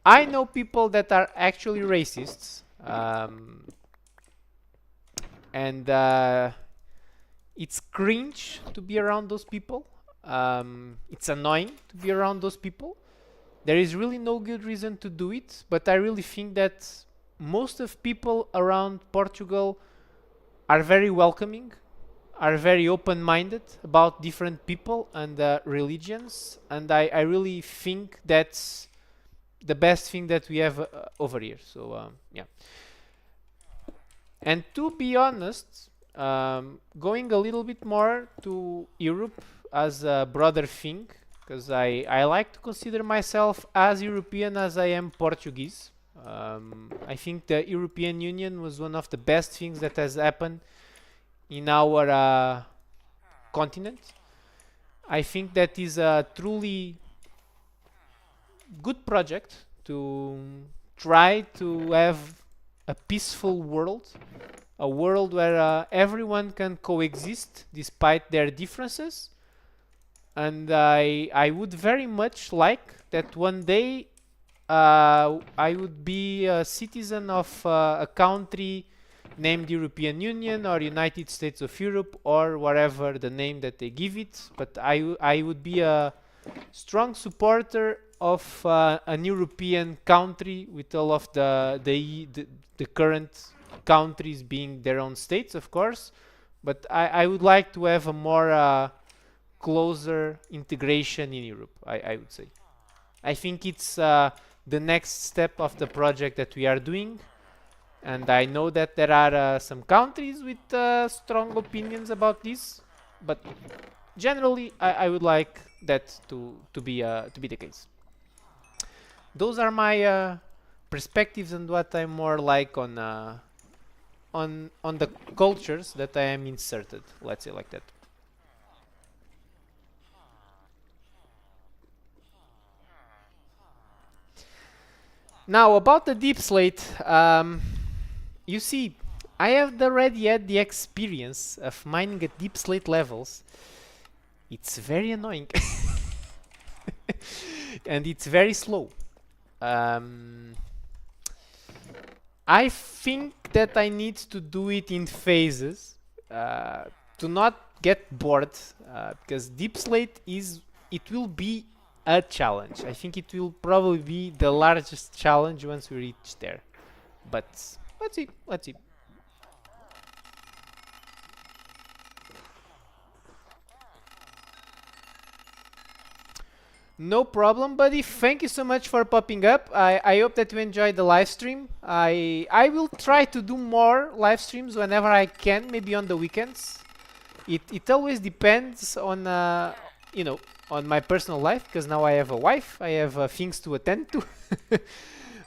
I know people that are actually racists. And it's cringe to be around those people. It's annoying to be around those people. There is really no good reason to do it, but I really think that most of people around Portugal are very welcoming, are very open-minded about different people and religions, and I really think that's the best thing that we have over here. So yeah. And to be honest, going a little bit more to Europe as a broader thing, because I like to consider myself as European as I am Portuguese. I think the European Union was one of the best things that has happened in our continent. I think that is a truly good project to try to have a peaceful world, a world where everyone can coexist despite their differences. And I would very much like that one day I would be a citizen of a country named European Union or United States of Europe or whatever the name that they give it. But I would be a strong supporter of an European country with all of the current countries being their own states, of course. But I would like to have a more closer integration in Europe, I would say. I think it's the next step of the project that we are doing. And I know that there are some countries with strong opinions about this, but generally I would like that to be the case. Those are my perspectives and what I'm more like on the cultures that I am inserted. Let's say like that. Now about the deep slate, you see, I have already had the experience of mining at deep slate levels. It's very annoying. And it's very slow. Um, I think that I need to do it in phases to not get bored because deep slate it will be a challenge. I think it will probably be the largest challenge once we reach there. But let's see, let's see. No problem, buddy. Thank you so much for popping up. I hope that you enjoyed the live stream. I will try to do more live streams whenever I can, maybe on the weekends. It always depends on you know, on my personal life, because now I have a wife, I have things to attend to.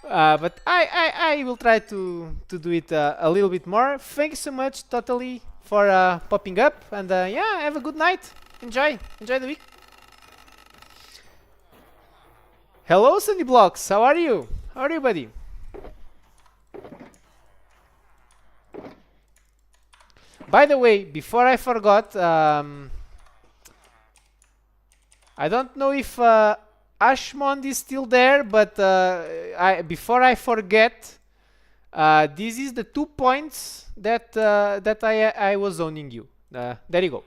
But I will try to do it a little bit more. Thank you so much, totally, for popping up, and yeah, have a good night. Enjoy the week. Hello, Sunny Blocks. How are you? How are you, buddy? By the way, before I forgot, I don't know if Ashmond is still there, but before I forget, this is the 2 points that I was owning you. There you go.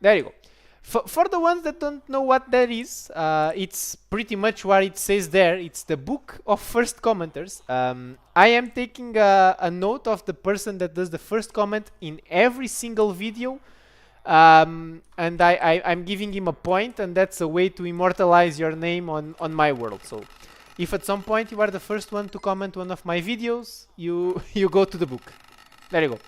There you go. For the ones that don't know what that is, it's pretty much what it says there. It's the book of first commenters. I am taking a note of the person that does the first comment in every single video, and I'm giving him a point, and that's a way to immortalize your name on my world. So if at some point you are the first one to comment one of my videos, you go to the book. There you go.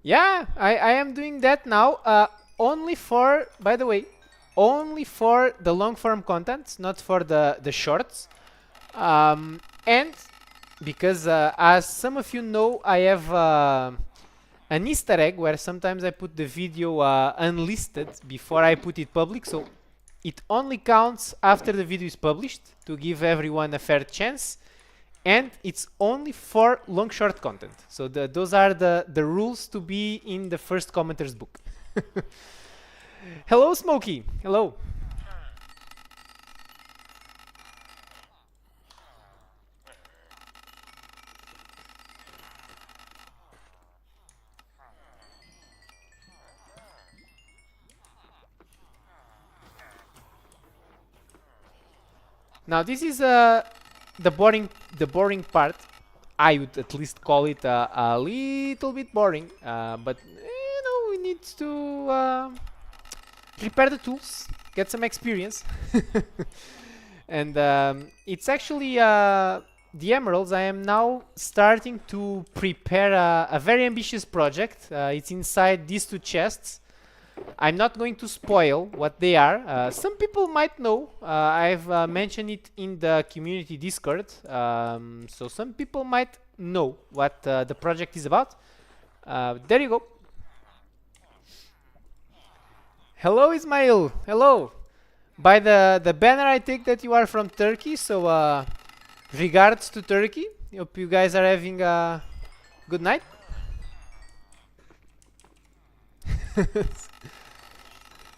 Yeah, I am doing that now. Only for, by the way, only for the long form content, not for the shorts. And because as some of you know, I have an Easter egg where sometimes I put the video unlisted before I put it public. So it only counts after the video is published to give everyone a fair chance. And it's only for long short content. So those are the rules to be in the first commenter's book. Hello, Smokey. Hello. Now this is the boring part. I would at least call it a little bit boring, but you know, we need to prepare the tools, get some experience. And it's actually the emeralds. I am now starting to prepare a very ambitious project. It's inside these two chests. I'm not going to spoil what they are. Some people might know. I've mentioned it in the community Discord, so some people might know what the project is about. There you go. Hello, Ismail. Hello. By the banner, I take that you are from Turkey, so regards to Turkey. Hope you guys are having a good night.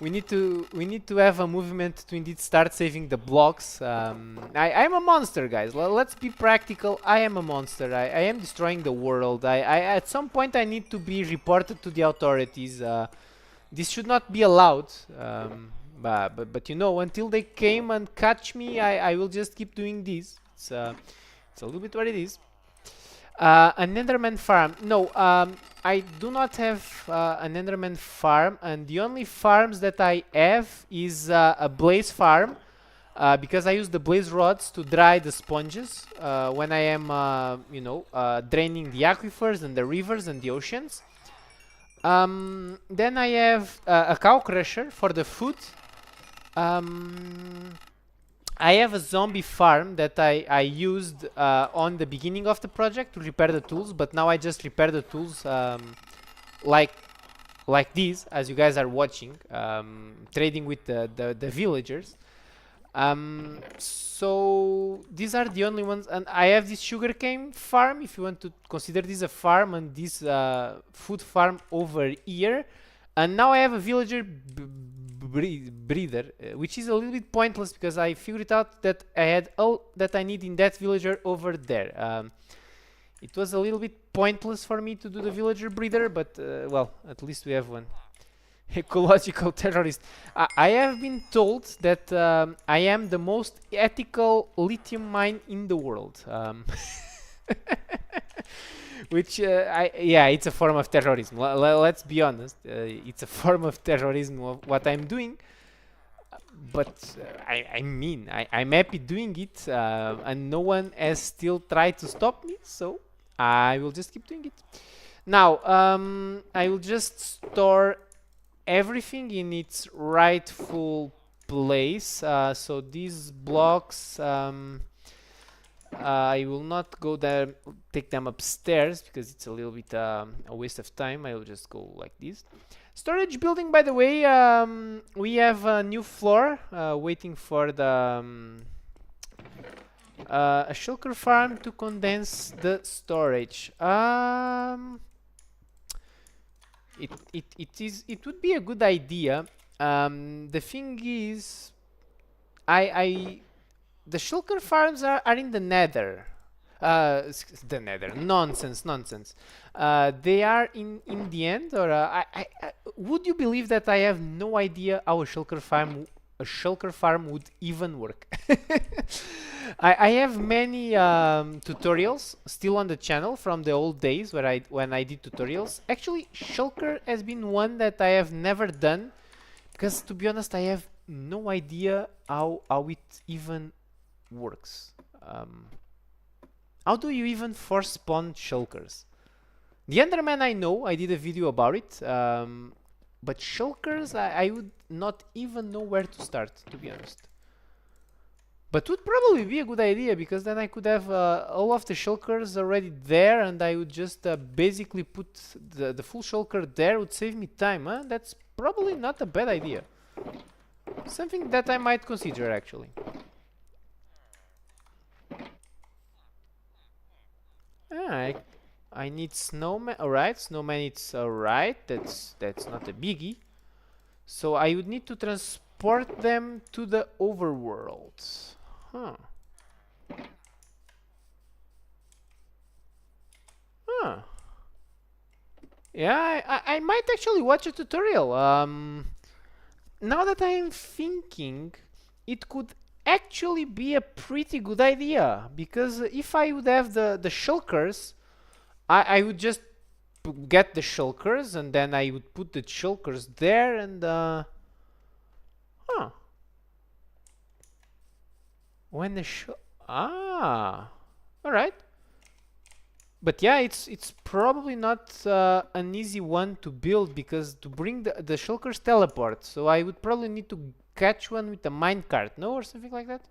We need to have a movement to indeed start saving the blocks. I'm a monster, guys. Let's be practical. I am a monster. I am destroying the world. At some point I need to be reported to the authorities. This should not be allowed. But you know, until they came and catch me, I will just keep doing this. It's a little bit what it is. An Enderman farm. No, I do not have an Enderman farm, and the only farms that I have is a blaze farm, because I use the blaze rods to dry the sponges when I am, you know, draining the aquifers and the rivers and the oceans. Then I have a cow crusher for the food. I have a zombie farm that I used on the beginning of the project to repair the tools, but now I just repair the tools like like this, as you guys are watching, trading with the villagers. So these are the only ones, and I have this sugarcane farm, if you want to consider this a farm, and this food farm over here. And now I have a villager breeder, which is a little bit pointless because I figured out that I had all that I need in that villager over there. It was a little bit pointless for me to do the villager breeder, but well, at least we have one. Ecological terrorist. I have been told that I am the most ethical lithium mine in the world. Which, yeah, it's a form of terrorism. Let's be honest. It's a form of terrorism of what I'm doing. But I mean, I'm happy doing it, and no one has still tried to stop me, so I will just keep doing it. Now, I will just store everything in its rightful place. So these blocks, I will not go there, take them upstairs because it's a little bit a waste of time. I will just go like this. Storage building, by the way, we have a new floor waiting for the a shulker farm to condense the storage. It would be a good idea. The thing is, the shulker farms are in the nether. The nether. Nonsense. They are in the end, or would you believe that I have no idea how a shulker farm would even work? I have many tutorials still on the channel from the old days when I did tutorials. Actually, shulker has been one that I have never done because, to be honest, I have no idea how it even works. How do you even force spawn shulkers? The Enderman, I know, I did a video about it, but shulkers, I would not even know where to start, to be honest. But would probably be a good idea, because then I could have all of the shulkers already there, and I would just basically put the full shulker there. Would save me time, huh? That's probably not a bad idea. Something that I might consider, actually. I need snowman. Alright, snowman, it's alright. That's not a biggie. So I would need to transport them to the overworld. Huh. Yeah, I might actually watch a tutorial. Now that I'm thinking, it could actually be a pretty good idea, because if I would have the shulkers, I would just get the shulkers, and then I would put the shulkers there, and when the alright. But yeah, it's probably not an easy one to build, because to bring the shulkers teleport, so I would probably need to catch one with a minecart, no, or something like that.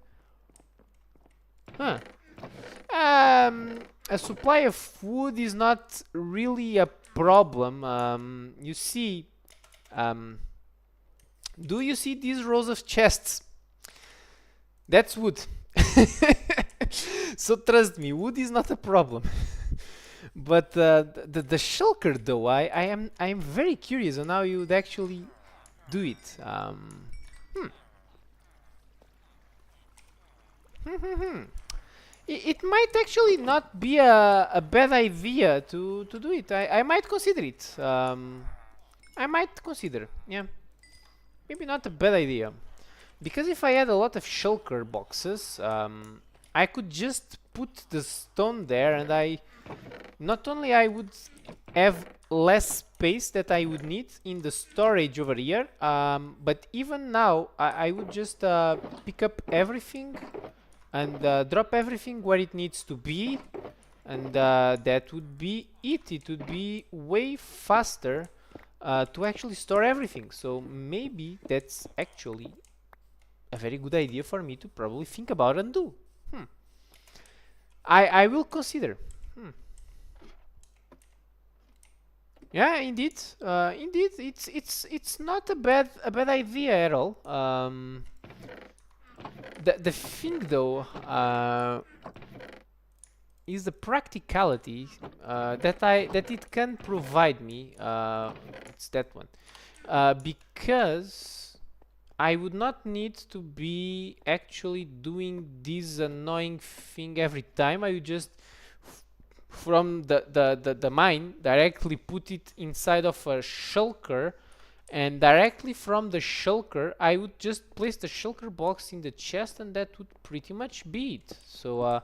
A supply of food is not really a problem. You see, do you see these rows of chests? That's wood. So trust me, wood is not a problem. But the shulker, though, I am very curious on how you would actually do it. It might actually not be a bad idea to do it. I might consider it. I might consider, yeah. Maybe not a bad idea. Because if I had a lot of shulker boxes, I could just put the stone there, and not only I would have less space that I would need in the storage over here, but even now I would just pick up everything and drop everything where it needs to be, and that would be it. It would be way faster to actually store everything. So maybe that's actually a very good idea for me to probably think about and do. I will consider. Yeah, indeed. Indeed, it's not a bad idea at all. The thing though, is the practicality that it can provide me. It's that one. Because I would not need to be actually doing this annoying thing every time. I would just from the mine directly put it inside of a shulker, and directly from the shulker I would just place the shulker box in the chest, and that would pretty much be it. So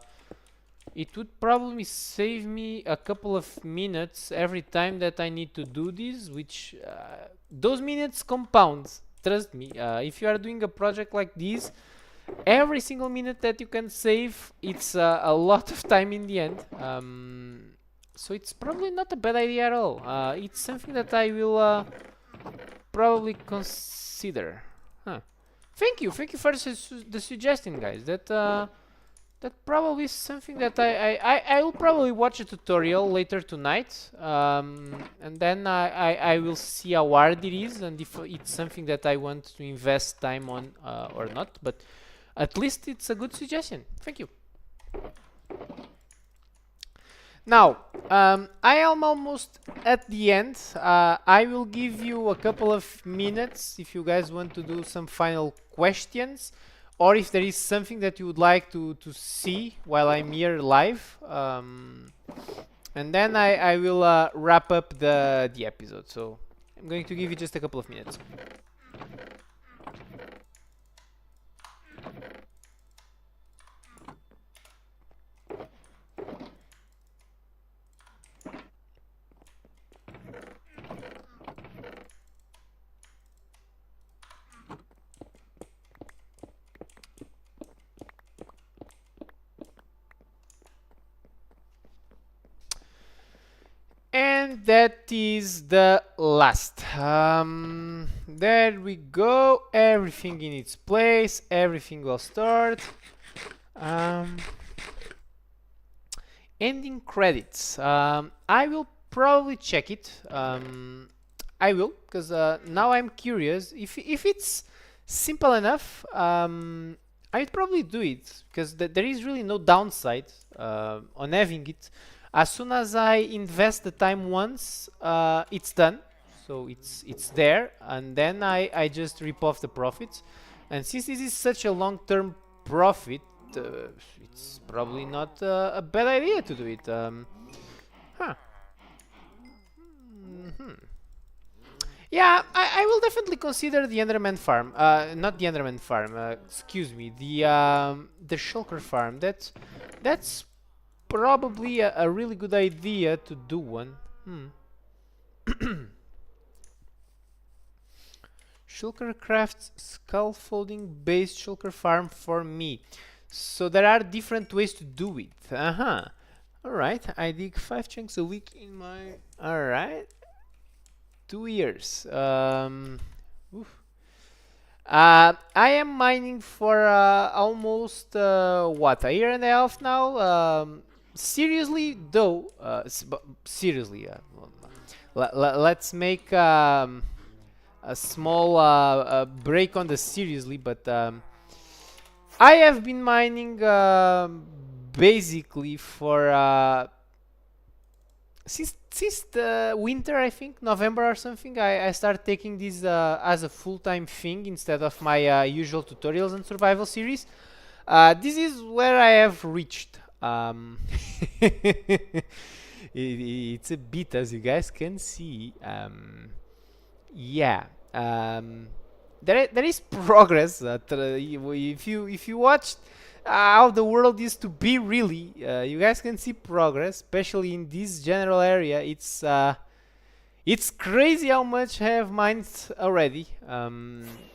it would probably save me a couple of minutes every time that I need to do this, which those minutes compound. Trust me, if you are doing a project like this, every single minute that you can save, it's a lot of time in the end. So it's probably not a bad idea at all. It's something that I will probably consider. Huh. Thank you for the suggestion, guys. That probably is something that I will probably watch a tutorial later tonight, and then I will see how hard it is and if it's something that I want to invest time on or not. But at least it's a good suggestion. Thank you. Now, I am almost at the end. I will give you a couple of minutes if you guys want to do some final questions, or if there is something that you would like to see while I'm here live. And then I will wrap up the episode. So I'm going to give you just a couple of minutes. And that is the last. There we go. Everything in its place. Everything will start. Ending credits. I will probably check it. I will, because now I'm curious. If it's simple enough, I'd probably do it, because there is really no downside on having it. As soon as I invest the time once, it's done. So it's there, and then I just rip off the profits. And since this is such a long-term profit, it's probably not a bad idea to do it. Huh. Mhm. Yeah, I will definitely consider the Enderman farm. Not the Enderman farm. Excuse me, the Shulker farm. That's probably a really good idea to do one. Shulker crafts scaffolding based Shulker farm for me. So there are different ways to do it. Alright, I dig 5 chunks a week in my... Alright. 2 years. I am mining for almost, what, a year and a half now? Seriously, though, seriously, let's make a small break on the seriously, but I have been mining basically for since the winter, I think November or something. I started taking this as a full-time thing instead of my usual tutorials and survival series. This is where I have reached. It's a bit, as you guys can see. Yeah. There is progress. If you watched how the world used to be really, you guys can see progress, especially in this general area. It's crazy how much I have mined already.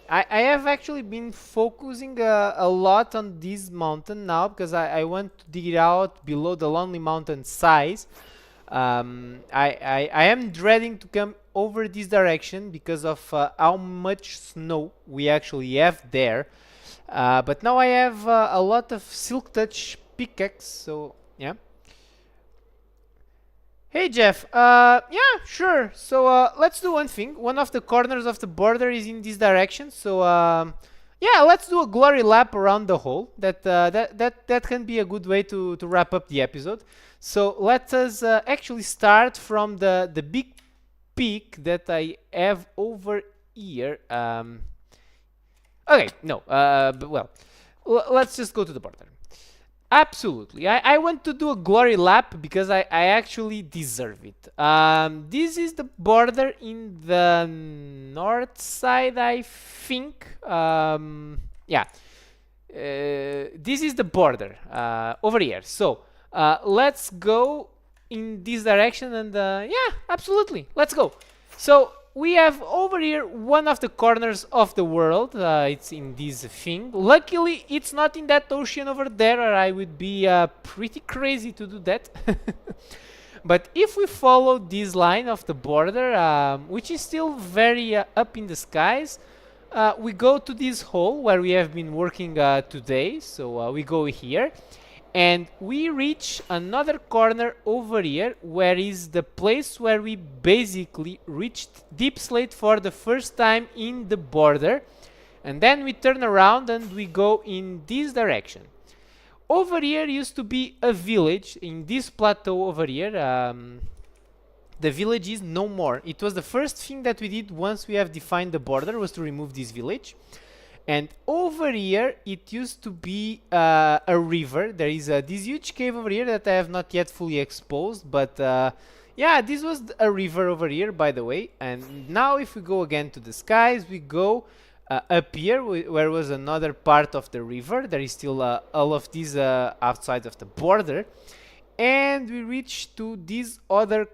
I have actually been focusing a lot on this mountain now, because I want to dig it out below the Lonely Mountain size. I am dreading to come over this direction because of how much snow we actually have there. But now I have a lot of Silk Touch pickaxe, so yeah. Hey Jeff, yeah, sure. So let's do one thing. One of the corners of the border is in this direction. So yeah, let's do a glory lap around the hole. That can be a good way to wrap up the episode. So let us actually start from the big peak that I have over here. Okay, no, but well, let's just go to the border. Absolutely. I want to do a glory lap because I actually deserve it. This is the border in the north side, I think. Yeah. This is the border over here. So let's go in this direction and yeah, absolutely. Let's go. So we have over here one of the corners of the world. It's in this thing. Luckily, it's not in that ocean over there, or I would be pretty crazy to do that. But if we follow this line of the border, which is still very up in the skies, we go to this hole where we have been working today. So we go here. And we reach another corner over here, where is the place where we basically reached deep slate for the first time in the border. And then we turn around and we go in this direction. Over here used to be a village in this plateau over here. The village is no more. It was the first thing that we did once we have defined the border, was to remove this village. And over here, it used to be a river. There is this huge cave over here that I have not yet fully exposed. But yeah, this was a river over here, by the way. And now if we go again to the skies, we go up here, where was another part of the river. There is still all of these outside of the border. And we reach to this other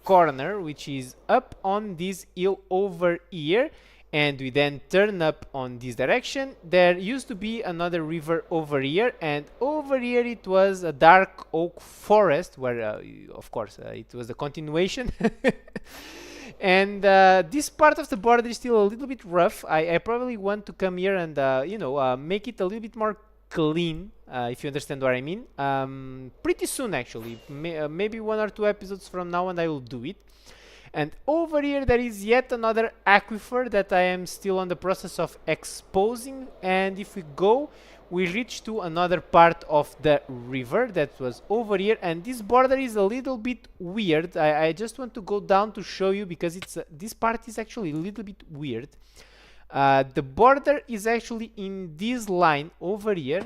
corner, which is up on this hill over here. And we then turn up on this direction. There used to be another river over here, and over here it was a dark oak forest, where of course it was the continuation. And this part of the border is still a little bit rough. I probably want to come here and make it a little bit more clean, if you understand what I mean. Pretty soon, actually, maybe 1 or 2 episodes from now, and I will do it. And over here there is yet another aquifer that I am still on the process of exposing. And if we go, we reach to another part of the river that was over here. And this border is a little bit weird. I just want to go down to show you, because it's this part is actually a little bit weird. The border is actually in this line over here.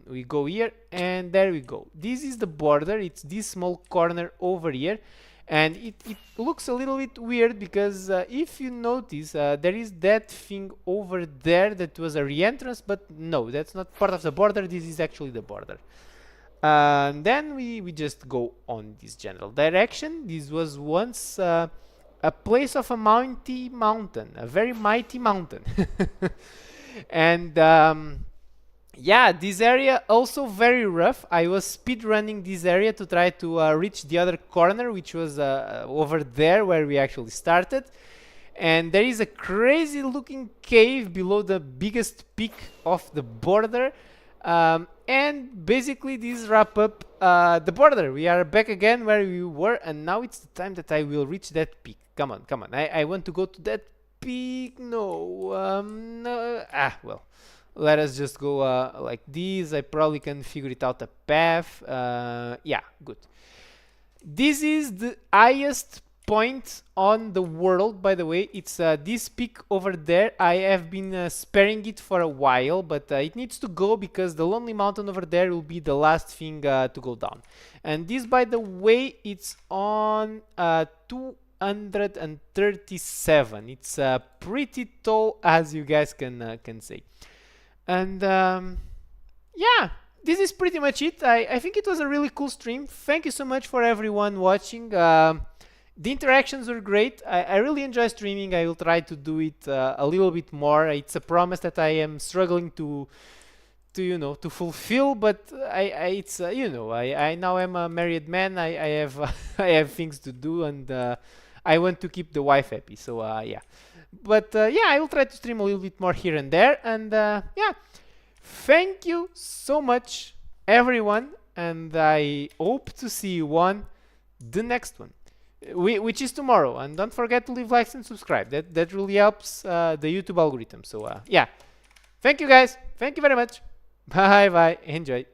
We go here and there we go. This is the border. It's this small corner over here. And it looks a little bit weird, because if you notice, there is that thing over there that was a re-entrance, but no, that's not part of the border. This is actually the border. And then we just go on this general direction. This was once a place of a mighty mountain, a very mighty mountain. And yeah, this area also very rough. I was speed running this area to try to reach the other corner, which was over there where we actually started. And there is a crazy looking cave below the biggest peak of the border. And basically this wrap up the border. We are back again where we were, and now it's the time that I will reach that peak. Come on, come on. I want to go to that peak. No, no. Well. Let us just go like this. I probably can figure it out a path. Yeah, good. This is the highest point on the world, by the way. It's this peak over there. I have been sparing it for a while, but it needs to go, because the Lonely Mountain over there will be the last thing to go down. And this, by the way, it's on 237. It's pretty tall, as you guys can say. And yeah, this is pretty much it. I think it was a really cool stream. Thank you so much for everyone watching. The interactions were great. I really enjoy streaming. I will try to do it a little bit more. It's a promise that I am struggling to fulfill, but it's I now am a married man. I have I have things to do, and I want to keep the wife happy. So yeah. But yeah, I will try to stream a little bit more here and there. And yeah, thank you so much, everyone. And I hope to see you one the next one, which is tomorrow. And don't forget to leave likes and subscribe. That really helps the YouTube algorithm. So yeah, thank you guys. Thank you very much. Bye bye. Enjoy.